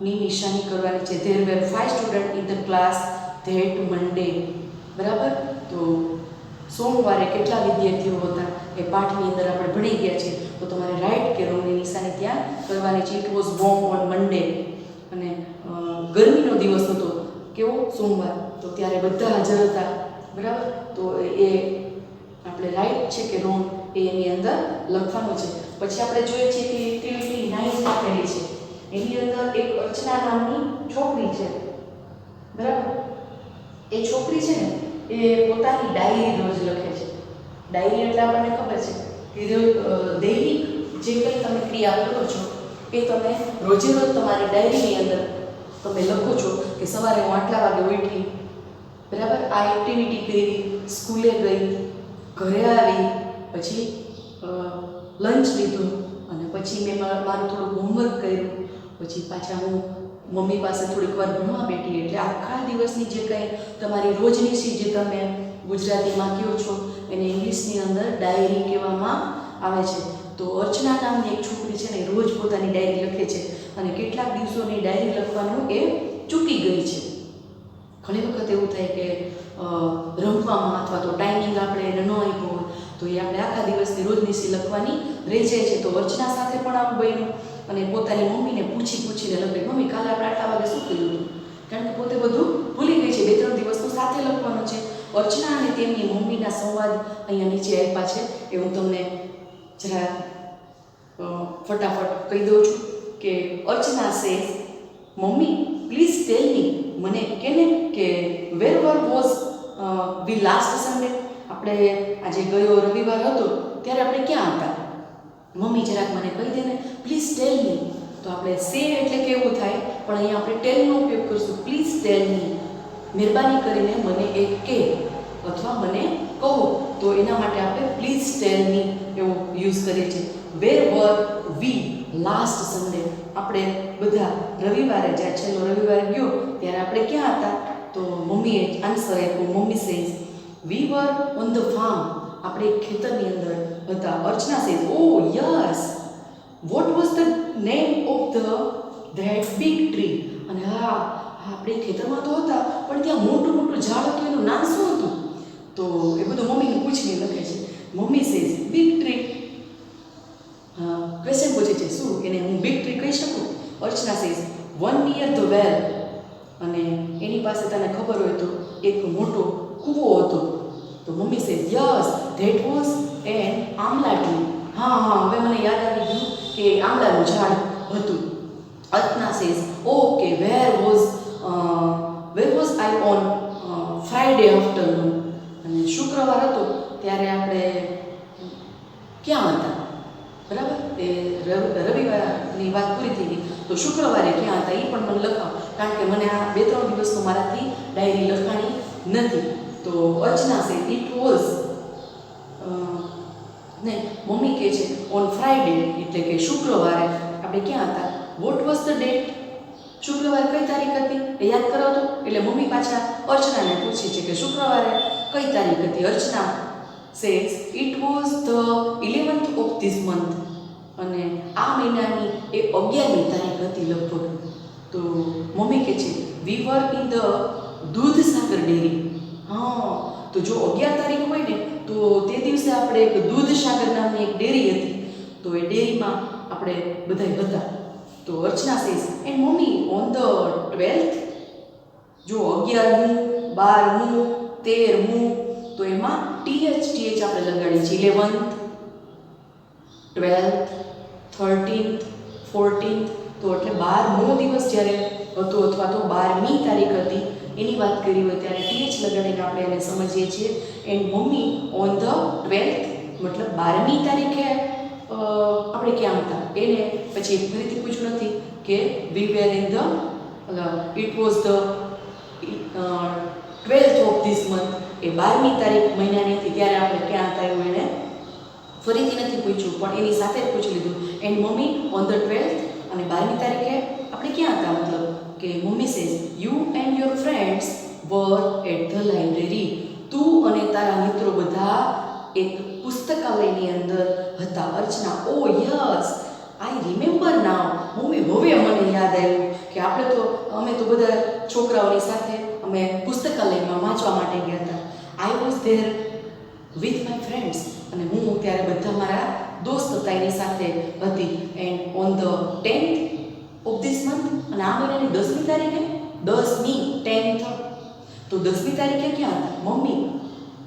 ની નિશાની કરવાની છે. There were 5 student in the class that Monday, બરાબર. તો સોમવારે કેટલા વિદ્યાર્થીઓ હતા એ પાઠની અંદર આપણે ભણી ગયા છે. તો તમારે રાઈટ કે રોંગની નિશાની ત્યાં કરવાની છે. It was warm on Monday, અને ગરમીનો દિવસ હતો, કેવો? સોમવાર. તો ત્યારે બધા હાજર હતા, બરાબર. તો એ આપણે રાઈટ છે કે રોંગ એ એની અંદર લખવાનું છે. પછી આપણે જોઈએ છીએ કે એક્ટિવિટી 9 આપેલી છે. એની અંદર એક અર્ચના નામની છોકરી છે, બરાબર. એ છોકરી છે ને એ પોતાની ડાયરી રોજ લખે છે. ડાયરી એટલે આપણને ખબર છે કે દૈનિક જે કંઈ તમે ક્રિયા કરો છો એ તમે રોજે રોજ તમારી ડાયરીની અંદર તમે લખો છો કે સવારે હું આટલા વાગે ઉઠી, બરાબર, આ એક્ટિવિટી કરી, સ્કૂલે ગઈ, ઘરે આવી, પછી લંચ લીધું, અને પછી મેં મારું થોડુંક હોમવર્ક કર્યું, પછી પાછા હું મમ્મી પાસે થોડીક વાર ભણવા બેઠી. એટલે આખા દિવસની જે કંઈ તમારી રોજની જે તમે ગુજરાતીમાં કયો છો એને ઇંગ્લિશની અંદર ડાયરી કહેવામાં આવે છે. તો અર્ચના નામની એક છોકરી છે ને એ રોજ પોતાની ડાયરી લખે છે અને કેટલાક દિવસોની ડાયરી લખવાનું એ ચૂકી ગઈ છે. ઘણી વખત એવું થાય કે રમવામાં અથવા તો ટાઈમિંગ આપણે એને ન આપ્યો હોય તો એ આપણે આખા દિવસની રોજની લખવાની રહી જાય છે. તો અર્ચના સાથે પણ આવું બન્યું અને પોતાની મમ્મીને પૂછીને લખે, મમ્મી કાલે આપણે આટલા વાગે શું કર્યું હતું, કારણ કે પોતે બધું ભૂલી ગઈ છે. 2-3 દિવસનું સાથે લખવાનું છે. અર્ચના અને તેમની મમ્મીના સંવાદ અહીંયા નીચે આપ્યા છે એ હું તમને જરા ફટાફટ કહી દઉં છું કે Archana says, mummy please tell me, મને કેને કે where was we last Sunday, આપણે આજે ગયો રવિવાર હતો ત્યારે આપણે ક્યાં હતા, મમ્મી જરાક મને કહી દે ને, પ્લીઝ ટેલ મી. તો આપણે સે એટલે કેવું થાય, પણ અહીંયા આપણે ટેલનો ઉપયોગ કરીશું. પ્લીઝ ટેલ મી, મહેરબાની કરીને મને એક કે અથવા મને કહો. તો એના માટે આપણે પ્લીઝ ટેલ મી એવો યુઝ કરીએ છીએ. વેર વર વી લાસ્ટ સન્ડે, આપણે બધા રવિવારે જ્યારે છેલ્લો રવિવાર ગયો ત્યારે આપણે ક્યાં હતા, તો મમ્મીએ આન્સર આપ્યો. Mummy says we were on the farm, આપણે ખેતરની અંદર હતા. Archana says oh yes, what was the name of that big tree, અને હા આપણે ખેતરમાં તો હતા પણ ત્યાં મોટું ઝાડ હતું, એનું નામ શું હતું, તો એ બધું મમ્મીને પૂછીને લખે છે. Mummy says big tree, question પૂછે છે શું એને હું બિગ ટ્રી કહી શકું. Archana says one near the well, અને એની પાસે તને ખબર હોય તો એક મોટો કૂવો હતો. તો mummy says yes that was an amla tree, હા હવે મને યાદ આવી ગયું કે આમલાનું ઝાડ હતું. Archana says okay where was I on Friday afternoon, અને શુક્રવાર હતો ત્યારે આપણે ક્યાં હતા, બરાબર. એ રવિવારની વાત પૂરી થઈ ગઈ, તો શુક્રવારે ક્યાં હતા એ પણ મને લખાવ, કારણ કે મને આ 2-3 દિવસનું મારાથી ડાયરી લખાણી નથી. તો અર્ચના છે ઇટ વોઝ ને મમ્મી કહે છે ઓન ફ્રાઈડે એટલે કે શુક્રવારે આપણે ક્યાં હતા. વોટ વોઝ ધ ડેટ, શુક્રવારે કઈ તારીખ હતી એ યાદ કરાવતો. એટલે મમ્મી પાછા અર્ચનાને પૂછે છે કે શુક્રવારે કઈ તારીખ હતી. Archana says it was the 11th of this month, અને આ મહિનાની એ 11મી તારીખ હતી લગભગ. તો મમ્મી કહે છે we were in the Dudhsagar dairy, હા તો જો 11 તારીખ હોય ને તો તે દિવસે આપણે એક દૂધસાગર નામની એક ડેરી હતી, તો એ ડેરીમાં આપણે બધા હતા. તો Archana says and mummy on the 12th, જો 11મું 12મું 13મું, તો એમાં th આપણે લગાડીએ છીએ. 11th 12th 13th 14th, તો એટલે 12મો દિવસ જ્યારે હતો અથવા તો 12મી તારીખ હતી એની વાત કરી હોય ત્યારે th લગાડીને આપણે એને સમજીએ છીએ. And mummy on the 12th મતલબ 12મી તારીખે આપણે ક્યાં હતા. એને પછી ફરીથી પૂછ્યું નથી કે we were in the it was the 12th of this month, એ 12મી તારીખ મહિનાની હતી ત્યારે આપણે ક્યાં હતા એવું એને ફરીથી નથી પૂછ્યું, પણ એની સાથે જ પૂછી લીધું. And mummy on the 12th, અને 12મી તારીખે આપણે ક્યાં હતા, મતલબ કે mummy says you and your friends were at the library, તું અને તારા મિત્રો બધા એક પુસ્તકાલયની અંદર હતા. Archana oh yes I remember now, mummy હવે મને યાદ આવ્યું કે અમે તો બધા છોકરાઓની સાથે અમે પુસ્તકાલયમાં વાંચવા માટે ગયા હતા. I was there with my friends, અને હું ત્યારે બધા મારા દોસ્ત હતા એની સાથે હતી. And on the 10th of this month, અને આ મહિનાની 10મી તારીખે 10મી 10th, તો 10મી તારીખે ક્યાં હતા mummy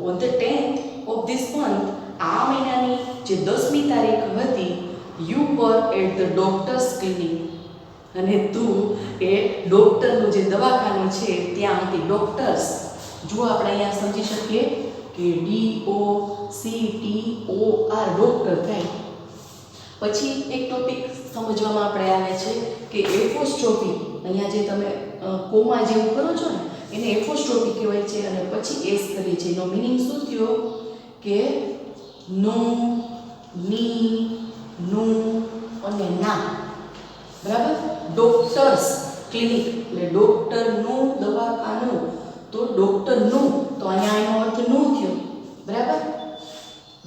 on the 10th of this month, આ મહિનાની જે 10મી તારીખ હતી you were at the doctor's clinic, અને તું એ ડૉક્ટરનું જે દવાખાનું છે ત્યાં હતી. ડૉક્ટર્સ જો આપણે અહીંયા સમજી શકીએ કે DOCTOR ડૉક્ટર થાય. પછી એક ટોપિક સમજવામાં આપણે આવે છે કે એપોસ્ટ્રોફી, અહીંયા જે તમે કોમા જેવું કરો છો ને એને એપોસ્ટ્રોફી કહેવાય છે, અને પછી એસ કરીએ છીએ. એનો મિનિંગ શું થયો કે નો, ની, નું અને ના, બરાબર. ડોક્ટર્સ ક્લિનિક એટલે ડૉક્ટરનું દવાખાનું, તો ડૉક્ટરનું, તો અહીંયા એનો અર્થ નું થયો, બરાબર.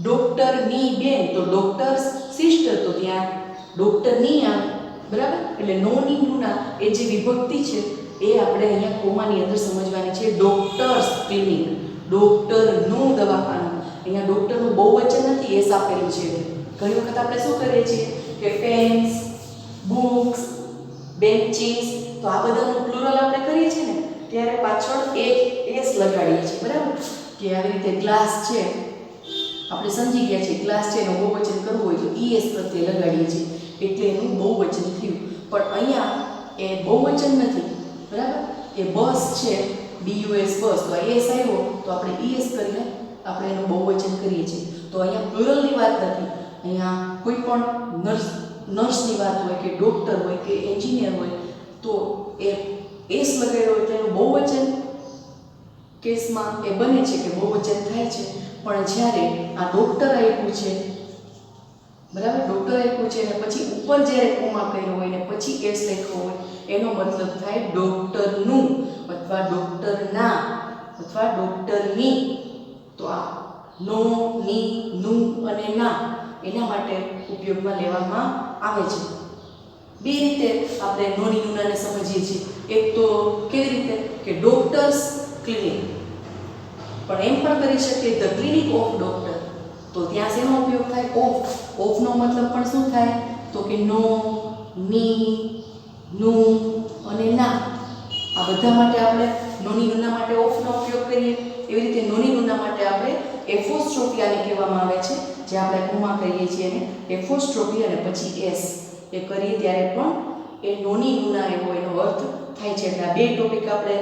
ડૉક્ટરની બેન, તો ડૉક્ટર્સ સિસ્ટર, તો ત્યાં ડૉક્ટરની આવે, બરાબર. એટલે નોની નુના એ જે વિભક્તિ છે એ આપણે અહીંયા કોમાની અંદર સમજવાની છે. ડૉક્ટર્સ ક્લિનિક, ડૉક્ટરનું દવાખાનું. અહીંયા ડૉક્ટરનું બહુવચન નથી, એસ આપેલું છે. ઘણી વખત આપણે શું કરીએ છીએ કે પેન્સ, બુક્સ, બેન્ચીસ, તો આ બધાનું પ્લુરલ આપણે કરીએ છીએ ને ત્યારે પાછળ એસ લગાડીએ છીએ, બરાબર. કે આવી રીતે ગ્લાસ છે, આપણે સમજી ગયા છીએ ગ્લાસ છે એનું બહુવચન કરવું હોય તો es પ્રત્યે લગાડીએ છીએ એટલે એનું બહુવચન થયું. પણ અહીંયા એ બહુવચન નથી, બરાબર. એ બસ છે, bus બસ, તો es આવ્યો તો આપણે es કરીને આપણે એનું બહુવચન કરીએ છીએ. તો અહીંયા પ્લુરલની વાત નથી. અહીંયા કોઈ પણ નર્સની વાત હોય કે ડૉક્ટર હોય કે એન્જિનિયર હોય તો એ એસ લગાડ્યો હોય તો એનું બહુવચન કેસમાં એ બને છે કે બહુવચન થાય છે. પણ જ્યારે આ ડૉક્ટર આપ્યું છે, બરાબર, ડૉક્ટર આપ્યું છે અને પછી ઉપર જ્યારે કોમા કર્યો હોય ને પછી એસ લખ્યો હોય એનો મતલબ થાય ડૉક્ટરનું અથવા ડૉક્ટરના અથવા ડૉક્ટરની. તો આ નો, ની, નું અને ના એના માટે ઉપયોગમાં લેવામાં આવે છે. બે રીતે આપણે નોની નુનાને સમજીએ છીએ. એક તો કેવી રીતે કે ડૉક્ટર્સ ક્લિનિક, પણ એમ પણ કરી શકીએ ધ ક્લિનિક ઓફ ડૉક્ટર. તો ત્યાં શેનો ઉપયોગ થાય? ઓફ. ઓફનો મતલબ પણ શું થાય? તો કે નો, ની, નું અને ના. આ બધા માટે આપણે નોની નુના માટે ઓફનો ઉપયોગ કરીએ. એવી રીતે નોની નુના માટે આપણે એફોસ્ટ્રોફી આને કહેવામાં આવે છે, જે આપણે કોમા કહીએ છીએ એને એફોસ્ટ્રોફી અને પછી એસ એ કરીએ ત્યારે પણ એ નોની નુના એવો એનો અર્થ થાય છે. એટલે આ બે ટોપિક આપણે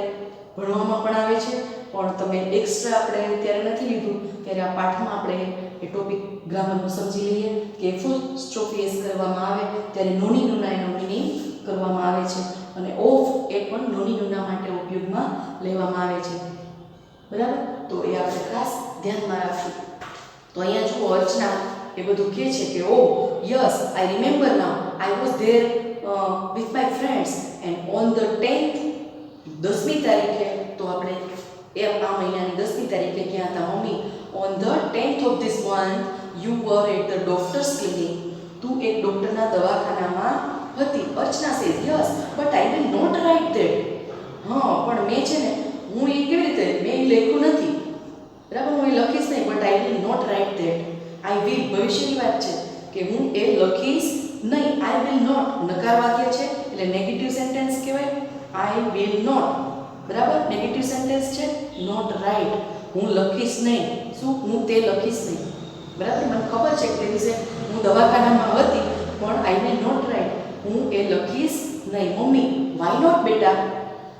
ભણવામાં પણ આવે છે, પણ તમે એક્સ્ટ્રા આપણે ત્યારે નથી લીધું ત્યારે આ પાઠમાં આપણે એ ટોપિક ગ્રામરનું સમજી લઈએ કે એફોસ્ટ્રોફી એસ કરવામાં આવે ત્યારે નોની નુના એનો મિનિંગ કરવામાં આવે છે અને ઓફ એ પણ નોની નુના માટે ઉપયોગમાં લેવામાં આવે છે, બરાબર. તો એ આપણે ખાસ ધ્યાનમાં રાખશું. તો અહીંયા જુઓ અર્ચના એ બધું કહે છે કે ઓ yes I remember now I was there with my friends and on the 10th 10મી તારીખે, તો આપણે એ આ મહિનાની 10મી તારીખે ક્યાં હતા mummy? On the 10th of this month you were at the doctor's clinic, તું એક ડૉક્ટરના દવાખાનામાં હતી. Archana says yes but I will not write that. હા પણ મેં છે ને હું એ કેવી રીતે મેં એ લખ્યું નથી, બરાબર, હું એ લખીશ નહીં. But I will not write that. I will ભવિષ્યની વાત છે કે હું એ લખીશ નહીં. આઈ વિલ નોટ નકાર વાક્ય છે એટલે નેગેટિવ સેન્ટેન્સ કહેવાય. આઈ વિલ નોટ, બરાબર, નેગેટિવ સેન્ટેન્સ છે. નોટ રાઇટ, હું લખીશ નહીં. શું? હું તે લખીશ નહીં, બરાબર. મને ખબર છે કે તે દિવસે હું દવાખાનામાં હતી પણ આઈ વિલ નોટ રાઇટ, હું એ લખીશ નહીં. મમ્મી વાય નોટ બેટા?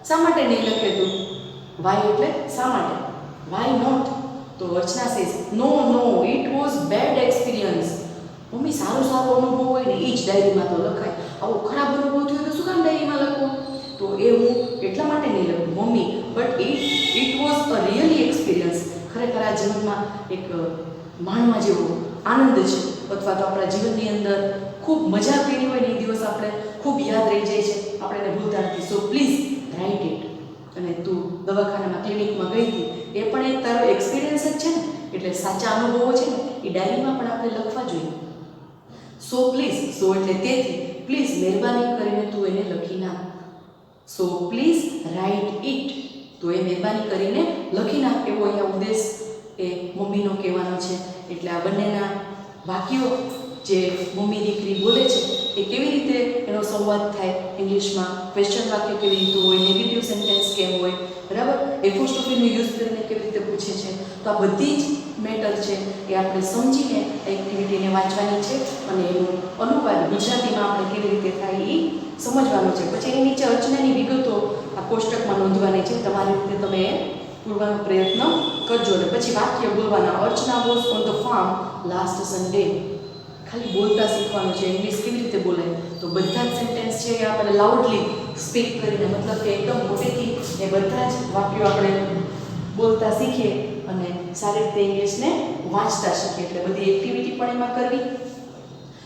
શા માટે નહીં લખે તું? વાય એટલે શા માટે? Why not? તો Archana says no no it was bad experience. Mummy સારો અનુભવ હોય ને એ જ ડાયરીમાં તો લખાય. આવો ખરાબ અનુભવ થયો તો શું કામ ડાયરીમાં લખવો? તો એ હું એટલા માટે નહીં લખું mummy. But it was a really experience. ખરેખર આ જીવનમાં એક માણવા જેવો આનંદ છે, અથવા તો આપણા જીવનની અંદર ખૂબ મજા કરી હોય ને એ દિવસ આપણે ખૂબ યાદ રહી જાય છે, આપણે એને ભૂલતા નથી. So please write it. અને તું દવાખાનામાં ક્લિનિકમાં ગઈ હતી એ પણ એક તારો એક્સપિરિયન્સ જ છે ને, એટલે સાચા અનુભવો છે ને એ ડાયરીમાં પણ આપણે લખવા જોઈએ. સો પ્લીઝ, સો એટલે તેથી, પ્લીઝ મહેરબાની કરીને તું એને લખી નાખ. સો પ્લીઝ રાઇટ ઇટ, તો એ મહેરબાની કરીને લખી નાખ એવો અહીંયા ઉદ્દેશ એ મમ્મીનો કહેવાનો છે. એટલે આ બંનેના વાક્યો જે મમ્મી દીકરી બોલે છે એ કેવી રીતે એનો સંવાદ થાય ઇંગ્લિશમાં, ક્વેશ્ચન વાક્ય કેવી રીતે હોય, નેગેટિવ સેન્ટેન્સ કેમ હોય, બરાબર, એપોસ્ટ્રોફીનો યુઝ કરીને કેવી રીતે પૂછે છે. તો આ બધી જ મેટર છે એ આપણે સમજીને એક્ટિવિટીને વાંચવાની છે અને એનું અનુવાદ ગુજરાતીમાં આપણે કેવી રીતે થાય એ સમજવાનું છે. પછી એની નીચે અર્ચનાની વિગતો આ કોષ્ટકમાં નોંધવાની છે. તમારી રીતે તમે એ પૂરવાનો પ્રયત્ન કરજો અને પછી વાક્ય બોલવાના. Archana was on the farm last Sunday. ખાલી બોલતા શીખવાનું છે. ઇંગ્લિશ કેવી રીતે બોલાય? તો બધા જ સેન્ટેન્સ છે એ આપણે લાઉડલી સ્પીક કરીને, મતલબ કે એકદમ મોટેથી એ બધા જ વાક્યો આપણે બોલતા શીખીએ અને સારી રીતે ઇંગ્લિશને વાંચતા શીખીએ. એટલે બધી એક્ટિવિટી પણ એમાં કરવી.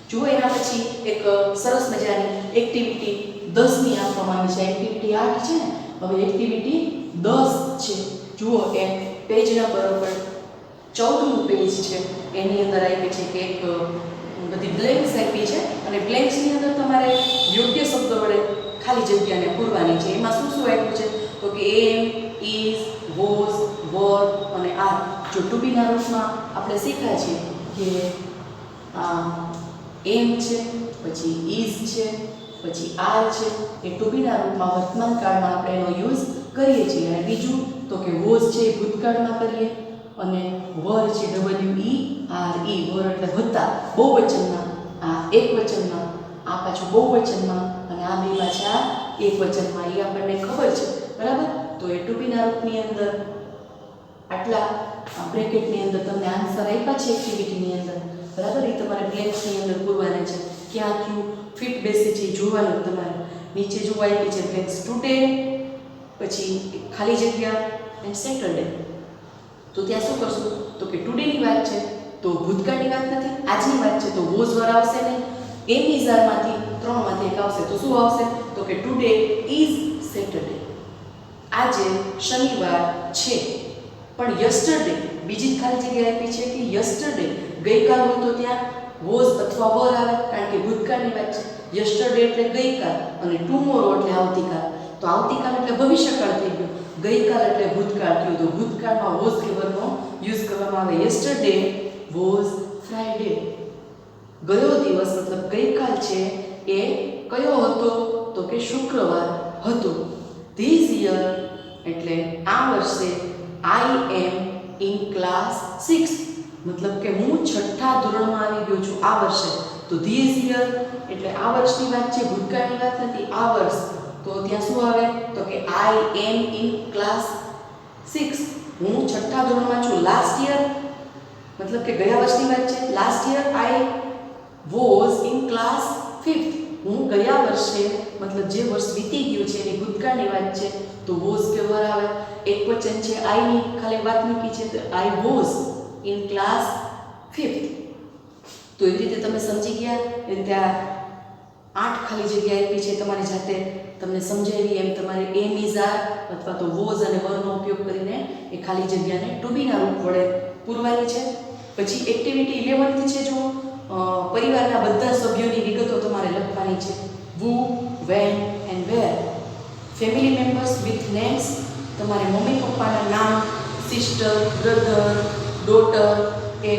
જુઓ એના પછી એક સરસ મજાની એક્ટિવિટી 10ની આપવામાં આવી છે. એક્ટિવિટી 8 છે ને, હવે એક્ટિવિટી 10 છે. જુઓ એ પેજના બરોબર 14મું પેજ છે. એની અંદર આપી છે કે એક બધી બ્લેન્ક્સ આપી છે અને બ્લેન્ક્સની અંદર તમારે યોગ્ય શબ્દ વડે ખાલી જગ્યાને પૂરવાની છે. એમાં શું શું આપ્યું છે તો કે એમ, ઇઝ, વોઝ, વર અને આર. જો ટુ બી ના રૂપમાં આપણે શીખ્યા છીએ કે એમ છે, પછી ઇઝ છે, પછી આર છે, એ ટુ બી ના રૂપમાં વર્તમાન કાળમાં આપણે એનો યુઝ કરીએ છીએ. અને બીજું તો કે વોઝ છે એ ભૂતકાળમાં કરીએ અને વર છે WERE, વર એટલે હતા, બહુવચનમાં, આ એકવચનમાં, આ પાછું બહુવચનમાં અને આ બે પાછા એકવચનમાં. એ આપણને ખબર છે, બરાબર. તો એ ટુ બી ના રૂપની અંદર આટલા બ્રેકેટની અંદર તમને આન્સર આપ્યા છે એક્ટિવિટીની અંદર, બરાબર. એ તમારે બ્લેન્ક્સની અંદર પૂરવાના છે. ક્યાં ક્યું ફિટ બેસે છે એ જોવાનું તમારે. નીચે જોવા આપી છે બ્લેન્ક્સ ટુડે, પછી ખાલી જગ્યા એન્ડ સેટરડે. તો ત્યાં શું કરશું તો કે ટુડેની વાત છે તો ભૂતકાળની વાત નથી, આજની વાત છે તો વોઝ વર આવશે ને. એમ ઇઝ આરમાંથી ત્રણમાંથી એક આવશે તો શું આવશે તો કે ટુડે ઇઝ સેટરડે. આજે શનિવાર છે. પણ યસ્ટરડે બીજી ખાલી જગ્યા આપી છે કે યસ્ટરડે ગઈકાલ હોય તો ત્યાં વોઝ અથવા વર આવે, કારણ કે ભૂતકાળની વાત છે. યસ્ટરડે એટલે ગઈકાલ અને ટુમોરો એટલે આવતીકાલ. તો આવતીકાલ એટલે ભવિષ્યકાળ થઈ ગયો, ગઈકાલ એટલે ભૂતકાળ થયું. તો ભૂતકાળમાં વોઝ કે વરનો યુઝ કરવામાં આવે. Yesterday was Friday. ગયો દિવસ મતલબ ગઈકાલ છે એ કયો હતો તો કે શુક્રવાર હતો. ધીસ યર એટલે આ વર્ષે આઈ એમ ઇન ક્લાસ 6, મતલબ કે હું 6થા ધોરણમાં આવી ગયો છું આ વર્ષે. તો ધીસ યર એટલે આ વર્ષની વાત છે, ભૂતકાળની વાત નથી, આ વર્ષ. તો ત્યાં શું આવે તો કે આઈ એમ ઇન ક્લાસ 6, હું 6થા ધોરણમાં છું. લાસ્ટ યર મતલબ કે ગયા વર્ષની વાત છે. Last year I was in class 5th, હું ગયા વર્ષે મતલબ જે વર્ષ વીતી ગયું છે એની ભૂતકાળની વાત છે તો વોઝ કે વર આવે. એક વચન છે આઈની ખાલી વાત મૂકી છે તો I was in class 5th. તો એવી રીતે તમે સમજી ગયા. એ રીતે આ 8 ખાલી જગ્યા આપી છે તમારી જાતે તમને સમજાવી એમ તમારે એમ ઇઝ આર અથવા તો વોઝ અને વરનો ઉપયોગ કરીને એ ખાલી જગ્યાને ટુ બી ના રૂપ વડે પૂરવાની છે. પછી એક્ટિવિટી 11th છે. જો પરિવારના બધા સભ્યોની વિગતો તમારે લખવાની છે. who, when and where. Family members with names, તમારે મમ્મી પપ્પાના નામ, સિસ્ટર, બ્રધર, ડોટર, એ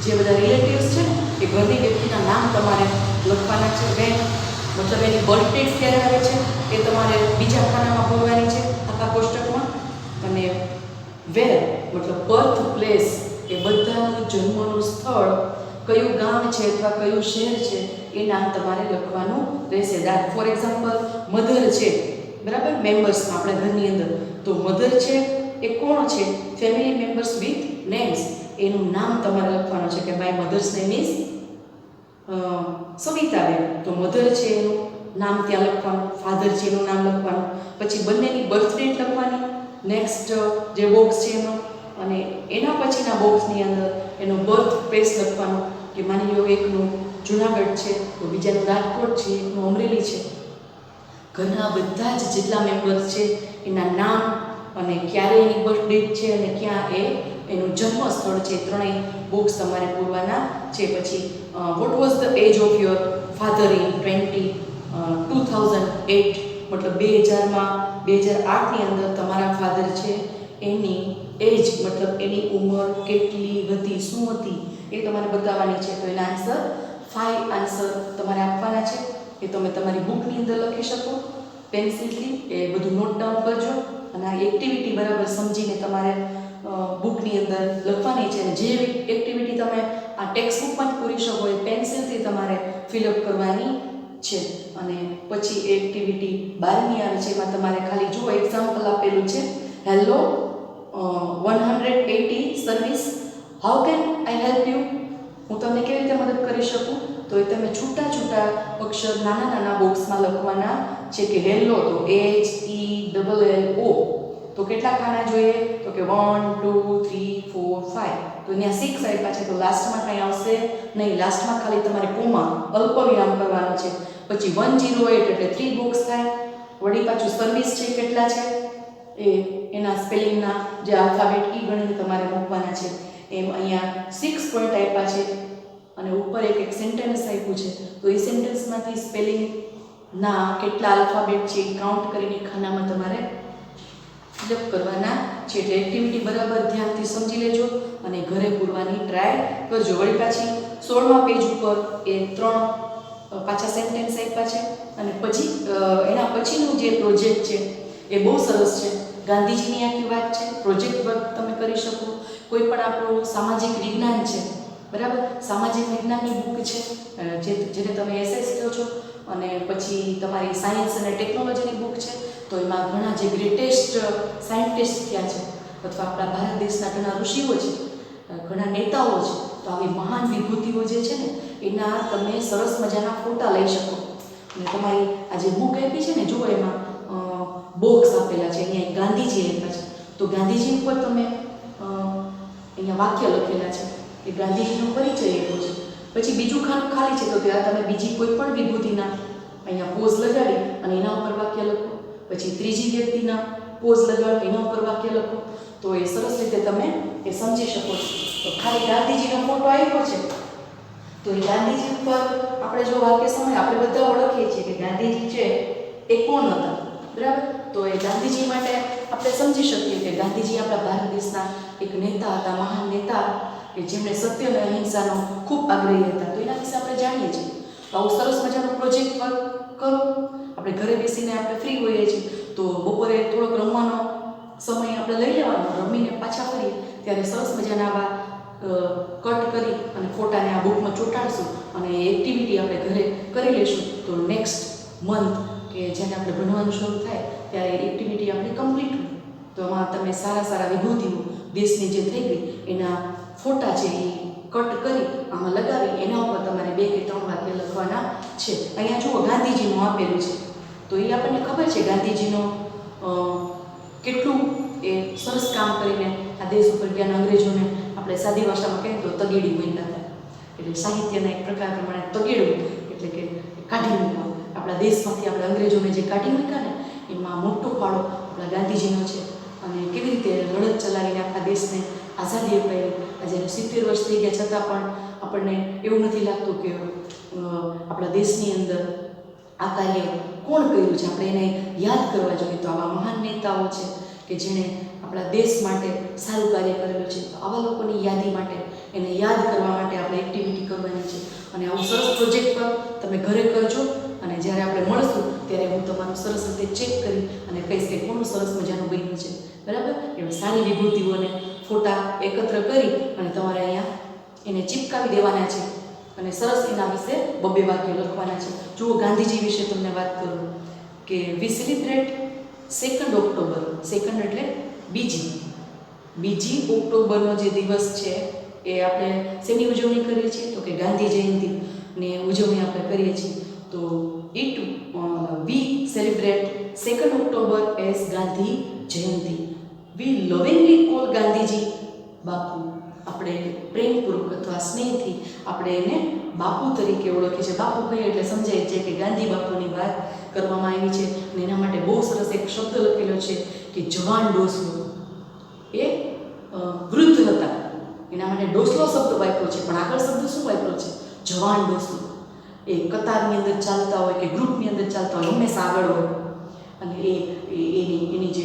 જે બધા રિલેટિવ્સ છે ને એ ઘરની વ્યક્તિના નામ તમારે લખવાના છે. વેન મતલબ એની બર્થ ડેટ ક્યારે આવે છે એ તમારે બીજા ખાનામાં પૂરવાની છે આખા કોષ્ટકમાં. અને વેર મતલબ બર્થ પ્લેસ, એ બધાનું જન્મનું સ્થળ કયું ગામ છે અથવા કયું શહેર છે એ નામ તમારે લખવાનું રહેશે. ફોર એક્ઝામ્પલ મધર છે, બરાબર, મેમ્બર્સમાં આપણા ઘરની અંદર તો મધર છે એ કોણ છે, ફેમિલી મેમ્બર્સ વિથ નેમ્સ, એનું નામ તમારે લખવાનું છે કે my mother's name is Savitaben. તો મધર છે એનું નામ ત્યાં લખવાનું, ફાધર છે એનું નામ લખવાનું. પછી બંનેની બર્થ ડેટ લખવાની નેક્સ્ટ જે બોક્સ છે એમાં. અને એના પછીના બોક્સની અંદર એનો બર્થ પ્લેસ લખવાનું કે માની લો એકનું જુનાગઢ છે તો બીજાનું રાજકોટ છે, એકનું અમરેલી છે. ઘરના બધા જ જેટલા મેમ્બર્સ છે એના નામ અને ક્યારે એની બર્થ ડેટ છે અને ક્યાં એનું જન્મ સ્થળ છે, ત્રણેય બોક્સ તમારે પૂરવાના છે. પછી what was the age of your father in 2008, મતલબ 2008ની અંદર તમારા ફાધર છે એની એજ મતલબ એની ઉંમર કેટલી હતી, શું હતી એ તમારે બતાવવાની છે. તો એના આન્સર 5 આન્સર તમારે આપવાના છે. એ તમે તમારી બુકની અંદર લખી શકો પેન્સિલથી. એ બધું નોટ ડાઉન કરજો અને આ એક્ટિવિટી બરાબર સમજીને તમારે બુકની અંદર લખવાની છે. અને જે એક્ટિવિટી તમે આ ટેક્સ્ટ બુકમાં જ પૂરી શકો એ પેન્સિલથી તમારે ફિલઅપ કરવાની છે. અને પછી એ એક્ટિવિટી 12મી આવે છે, એમાં તમારે ખાલી જુઓ એક્ઝામ્પલ આપેલું છે. Hello 180 service, how can I help you, હું તમને કેવી રીતે મદદ કરી શકું. તો એ તમે છૂટા છૂટા અક્ષર નાના નાના બોક્સમાં લખવાના છે કે હેલો તો HELLO, તો કેટલા ખાના જોઈએ? તો કે 1 2 3 4 5. તો અહીંયા 6 આપ્યા છે, તો લાસ્ટમાં કંઈ આવશે નહીં. લાસ્ટમાં ખાલી તમારે કોમા અલ્પવિરામ કરવાનો છે. પછી 108 એટલે 3 બોક્સ થાય. વળી પાછું સર્વિસ છે કેટલા છે એ એના સ્પેલિંગના જે આલ્ફાબેટ ઈ ગણીને તમારે મૂકવાના છે. એમ અહીંયા 6 પોઈન્ટ આપ્યા છે અને ઉપર એક સેન્ટેન્સ આપ્યું છે. તો એ સેન્ટેન્સમાંથી સ્પેલિંગના કેટલા આલ્ફાબેટ છે એ કાઉન્ટ કરીને ખાનામાં તમારે ફિલઅપ કરવાના છે. એટલે એક્ટિવિટી બરાબર ધ્યાનથી સમજી લેજો અને ઘરે પૂરવાની ટ્રાય કરજો. વળી પાછી 16મા પેજ ઉપર એ 3 પાછા સેન્ટેન્સ આપ્યા છે અને પછી એના પછીનું જે પ્રોજેક્ટ છે એ બહુ સરસ છે. ગાંધીજીની આખી વાત છે. પ્રોજેક્ટ વર્ક તમે કરી શકો. કોઈ પણ આપણું સામાજિક વિજ્ઞાન છે, બરાબર, સામાજિક વિજ્ઞાનની બુક છે જેને તમે એસએસ કહો છો, અને પછી તમારી સાયન્સ અને ટેકનોલોજીની બુક છે. તો એમાં ઘણા જે ગ્રેટેસ્ટ સાયન્ટિસ્ટ થયા છે અથવા આપણા ભારત દેશના ઘણા ઋષિઓ છે, ઘણા નેતાઓ છે, તો આવી મહાન વિભૂતિઓ જે છે ને એના તમે સરસ મજાના ફોટા લઈ શકો. અને તમારી આ જે બુક આપી છે ને, જુઓ એમાં બોક્સ આપેલા છે. અહીંયા ગાંધીજી આપ્યા છે, તો ગાંધીજી ઉપર તમે અહીંયા વાક્ય લખેલા છે કે ગાંધીજીનો પરિચય આપ્યો છે. પછી બીજું ખાનું ખાલી છે, તો ત્યાં તમે બીજી કોઈ પણ વિભૂતિના અહીંયા પોઝ લગાડી અને એના ઉપર વાક્ય લખો. પછી ત્રીજી વ્યક્તિના પોઝ લગાડો, એના ઉપર વાક્ય લખો. તો એ સરસ રીતે તમે એ સમજી શકો છો. તો ખાલી ગાંધીજીનો ફોટો આપ્યો છે, તો એ ગાંધીજી ઉપર આપણે જો વાક્ય સમય આપણે બધા ઓળખીએ છીએ કે ગાંધીજી છે એ કોણ હતા, બરાબર. તો એ ગાંધીજી માટે આપણે સમજી શકીએ કે ગાંધીજી આપણા ભારત દેશના એક નેતા હતા, મહાન નેતા કે જેમણે સત્ય અને અહિંસાનો ખૂબ આગ્રહી હતા. તો એના વિશે આપણે જાણીએ છીએ. તો આવું સરસ મજાનો પ્રોજેક્ટ વર્ક કરો. આપણે ઘરે બેસીને આપણે ફ્રી હોઈએ છીએ, તો બપોરે થોડોક રમવાનો સમય આપણે લઈ લેવાનો, રમીને પાછા ફરીએ ત્યારે સરસ મજાના આવા કટ કરી અને ફોટાને આ બુકમાં ચોંટાડશું અને એક્ટિવિટી આપણે ઘરે કરી લઈશું. તો નેક્સ્ટ મંથ કે જ્યારે આપણે ભણવાનું શરૂ થાય ત્યારે એક્ટિવિટી આપણી કમ્પ્લીટ હોય. તો એમાં તમે સારા સારા વિભૂતિઓ દેશની જે થઈ ગઈ એના ફોટા છે એ કટ કરી આમાં લગાવી એના ઉપર તમારે 2 કે 3 વાક્ય લખવાના છે. અહીંયા જુઓ ગાંધીજીનું આપેલું છે, તો એ આપણને ખબર છે ગાંધીજીનો કેટલું એ સરસ કામ કરીને આ દેશ ઉપર ગયા. અંગ્રેજોને આપણે સાદી ભાષામાં કહીએ તો તગેડી મૂક્યા હતા. એટલે સાહિત્યના એક પ્રકાર પ્રમાણે તગેડવું એટલે કે કાઢી મૂકવા. આપણા દેશમાંથી આપણે અંગ્રેજોને જે કાઢી મૂક્યા ને એમાં મોટો ફાળો આપણા ગાંધીજીનો છે. અને કેવી રીતે લડત ચલાવીને આખા દેશને આઝાદી અપાવી. આજે 70 વર્ષ થઈ ગયા છતાં પણ આપણને એવું નથી લાગતું કે આપણા દેશની અંદર આ કાર્ય કોણ કર્યું છે. આપણે એને યાદ કરવા જોઈએ. તો આવા મહાન નેતાઓ છે કે જેણે આપણા દેશ માટે સારું કાર્ય કરેલું છે. તો આવા લોકોની યાદી માટે, એને યાદ કરવા માટે આપણે એક્ટિવિટી કરવાની છે. અને આવું સરસ પ્રોજેક્ટ પર તમે ઘરે કરજો અને જ્યારે આપણે મળશું ત્યારે હું તમારું સરસ રીતે ચેક કરી અને કહીશ કે કોનું સરસ મજાનું બન્યું છે, બરાબર. એવી સારી વિભૂતિઓને ફોટા એકત્ર કરી અને તમારે અહીંયા એને ચિપકાવી દેવાના છે અને સરસ એના વિશે 2 વાક્યો લખવાના છે. જુઓ ગાંધીજી વિશે તમને વાત કરું કે વી સેલિબ્રેટ 2 ઓક્ટોબર. 2 એટલે બીજી ઓક્ટોબરનો જે દિવસ છે એ આપણે શેની ઉજવણી કરીએ છીએ? તો કે ગાંધી જયંતિની ઉજવણી આપણે કરીએ છીએ. તો we celebrate 2 October as Gandhi Jayanti. We lovingly call Gandhiji Bapu. આપણે પ્રેમપૂર્વક અથવા સ્નેહથી આપણે એને બાપુ તરીકે ઓળખીએ છીએ. બાપુ કહીએ એટલે સમજાય છે કે ગાંધી બાપુની વાત કરવામાં આવી છે. અને એના માટે બહુ સરસ એક શબ્દ લખેલો છે કે જવાન ડોસલો. એ વૃદ્ધ હતા, એના માટે ડોસલો શબ્દ વાપર્યો છે, પણ આગળ શબ્દ શું વાપર્યો છે? જવાન ડોસલો. એ કતારની અંદર ચાલતા હોય કે ગ્રુપની અંદર ચાલતા હોય, હંમેશા આગળ હોય. અને એની જે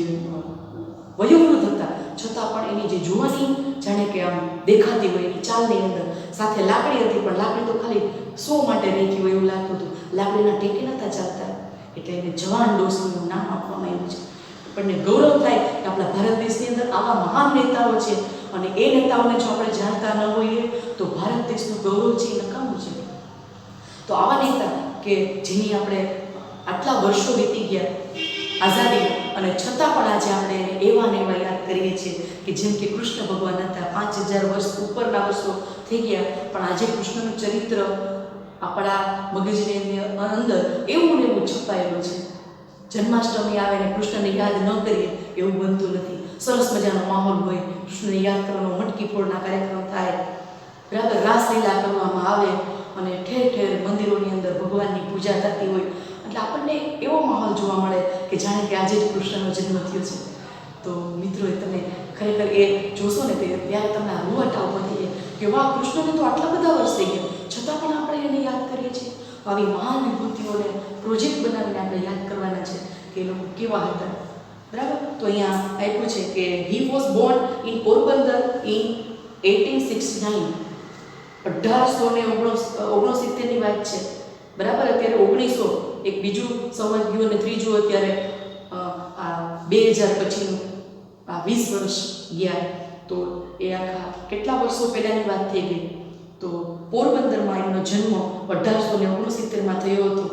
વયોવૃદ્ધ હતા છતાં પણ એની જે જુવાની જાણે કે આમ દેખાતી હોય એની ચાલની અંદર. સાથે લાકડી હતી, પણ લાકડી તો ખાલી શો માટે રાખી હોય એવું લાગતું હતું. લાકડીના ટેકે નહોતા ચાલતા, એટલે એને જવાન ડોસલું નામ આપવામાં આવ્યું છે. આપણને ગૌરવ થાય કે આપણા ભારત દેશની અંદર આવા મહાન નેતાઓ છે અને એ નેતાઓને જો આપણે જાણતા ન હોઈએ તો ભારત દેશનું ગૌરવ છે એ નકામું છે. તો આવા નેતા કે જેની આપણે આટલા વર્ષો વીતી ગયા આઝાદી, અને છતાં પણ આજે આપણે એને એવા ને એવા યાદ કરીએ છીએ કે જેમ કે કૃષ્ણ ભગવાન હતા. 5000 વર્ષ ઉપરના વર્ષો થઈ ગયા, પણ આજે કૃષ્ણનું ચરિત્ર આપણા મગજની અંદર એવું ને એવું છપાયેલું છે. જન્માષ્ટમી આવે ને કૃષ્ણને યાદ ન કરીએ એવું બનતું નથી. સરસ મજાનો માહોલ હોય, કૃષ્ણને યાદ કરવાનો મટકી ફોડના કાર્યક્રમ થાય, બરાબર, રાસલીલા કરવામાં આવે અને ઠેર ઠેર મંદિરોની અંદર ભગવાનની પૂજા થતી હોય. એટલે આપણને એવો માહોલ જોવા મળે કે જાણે કે આજે જ કૃષ્ણનો જન્મ થયો છે. તો મિત્રો, તમે ખરેખર એ જોશો ને ત્યારે તમને આ રૂવાટા ઊભા થઈ જાય કે વાહ, કૃષ્ણને તો આટલા બધા વર્ષ થઈ ગયા, છતાં પણ આપણે એને યાદ કરીએ છીએ. આવી મહાન વિભૂતિઓને પ્રોજેક્ટ બનાવીને આપણે યાદ કરવાના છે કે એ લોકો કેવા હતા, બરાબર. તો અહીંયા આપ્યું છે કે he was Born in Porbandar in 1869. 1869ની વાત છે, બરાબર. અત્યારે 1900 એક બીજું સંવત ગયું અને ત્રીજું અત્યારે આ 2000 પછીનું આ 20 વર્ષ ગયા. તો એ આખા કેટલા વર્ષો પહેલાંની વાત થઈ ગઈ. તો પોરબંદરમાં એમનો જન્મ 1869માં થયો હતો.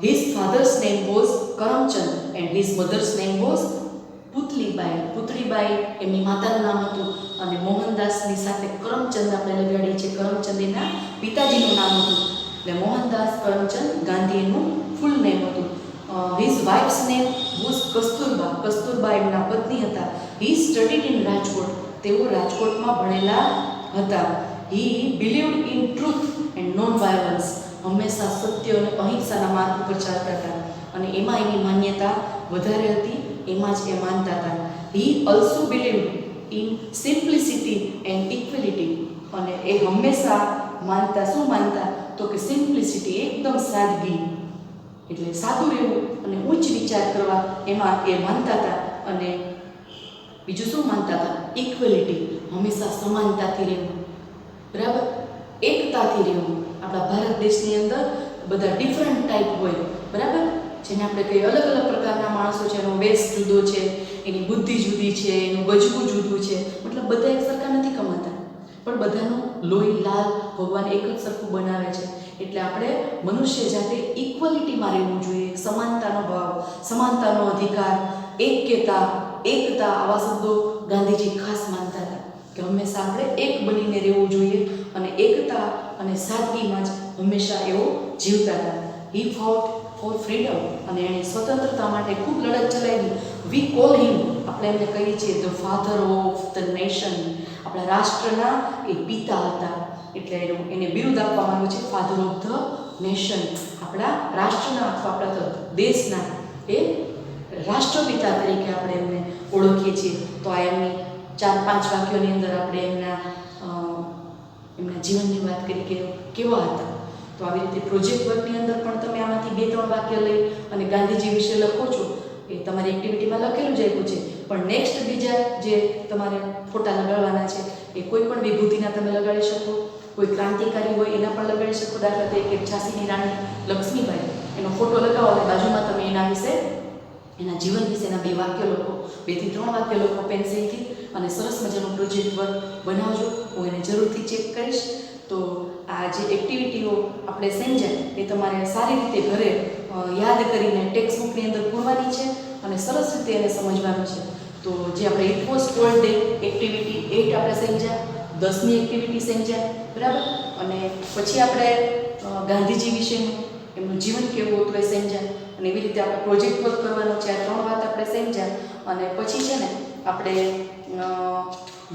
His father's name was Karamchand and his mother's name was Putlibai. Putlibai એમની માતાનું નામ હતું અને મોહનદાસની સાથે કરમચંદ આપણે લગાડીએ છીએ. કરમચંદ એના પિતાજીનું નામ હતું, એટલે મોહનદાસ કરમચંદ ગાંધી એનું ફૂલ નેમ હતું. His wife's name was Kasturba. Kasturba એમના પત્ની હતા. He studied in Rajkot. તેઓ રાજકોટમાં ભણેલા હતા. He believed in truth and non violence. હંમેશા સત્ય અને અહિંસાના માર્ગ ઉપર ચાલતા હતા અને એમાં એની માન્યતા વધારે હતી, એમાં જ એ માનતા હતા. He also believed in simplicity and equality. અને એ હંમેશા માનતા, શું માનતા? તો કે સિમ્પ્લિસિટી, એકદમ સાદગી, એટલે સાદું રહેવું અને ઉચ્ચ વિચાર કરવા, એમાં એ માનતા હતા. અને બીજું શું માનતા હતા? ઇક્વેલિટી, હંમેશા સમાનતાથી રહેવું, બરાબર, એકતાથી રહેવું. આપણા ભારત દેશની અંદર બધા ડિફરન્ટ ટાઈપ હોય, બરાબર, જેને આપણે કહીએ અલગ અલગ પ્રકારના માણસો છે, એનો વેશ જુદો છે, એની બુદ્ધિ જુદી છે, એનું ગજવું જુદું છે, મતલબ બધા એક સરખા નથી કમાતા, પણ બધાનું લોહી લાલ ભગવાન એક જ સરખું બનાવે છે. એટલે આપણે મનુષ્ય જાતે ઇક્વલિટીમાં રહેવું જોઈએ. સમાનતાનો ભાવ, સમાનતાનો અધિકાર, એકતા, આવા શબ્દો ગાંધીજી ખાસ માનતા હતા કે હંમેશા આપણે એક બનીને રહેવું જોઈએ અને એકતા અને સાદગીમાં જ હંમેશા એવો જીવતા હતા. હી ફાઉટ ફોર ફ્રીડમ. અને એણે સ્વતંત્રતા માટે ખૂબ લડત ચલાવી. વી કોલ હિમ, આપણે એમને કહીએ છીએ the father of the nation. આપણા રાષ્ટ્રના એ પિતા હતા, એટલે એને બિરુદ આપવામાં આવ્યું છે ફાધર ઓફ ધ નેશન. આપણા રાષ્ટ્રના અથવા આપણા દેશના એ રાષ્ટ્રપિતા તરીકે આપણે એમને ઓળખીએ છીએ. તો આ એમની 4-5 વાક્યોની અંદર આપણે એમના જીવનની વાત કરી કે કેવા હતા. તો આવી રીતે પ્રોજેક્ટ વર્કની અંદર પણ તમે આમાંથી 2-3 વાક્ય લઈ અને ગાંધીજી વિશે લખો છો. એ તમારી એક્ટિવિટીમાં લખેલું જ આપ્યું છે, પણ નેક્સ્ટ બીજા જે તમારે ફોટા લગાડવાના છે એ કોઈ પણ વિભૂતિના તમે લગાડી શકો, કોઈ ક્રાંતિકારી હોય એના પણ લગાડી શકો. દાખલા તરીકે ઝાંસીની રાણી લક્ષ્મીબાઈ, એનો ફોટો લગાવો અને બાજુમાં તમે એના વિશે, એના જીવન વિશેના 2 વાક્યો લખો, 2 થી 3 વાક્ય લખો પેન્સિલથી અને સરસ મજાનું પ્રોજેક્ટ વર્ક બનાવજો. હું એને જરૂરથી ચેક કરીશ. તો આ જે એક્ટિવિટીઓ આપણે સમજ્યા એ તમારે સારી રીતે ઘરે યાદ કરીને ટેક્સ્ટ બુકની અંદર પૂરવાની છે અને સરસ રીતે એને સમજવાનું છે. તો જે આપણે it was cold day activity 8 આપણે સમજ્યા, 10મી એક્ટિવિટી સમજ્યા, બરાબર. અને પછી આપણે ગાંધીજી વિશેનું એમનું જીવન કેવું હતું એ સમજ્યા અને એવી રીતે આપણે પ્રોજેક્ટ વર્ક કરવાનો છે. આ 3 વાત આપણે સમજ્યા અને પછી છે ને આપણે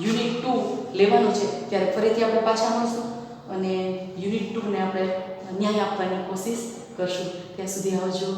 યુનિટ 2 લેવાનું છે, ત્યારે ફરીથી આપણે પાછા મળશું અને યુનિટ 2 ને આપણે ન્યાય આપવાની કોશિશ કરશું. ત્યાં સુધી આવજો.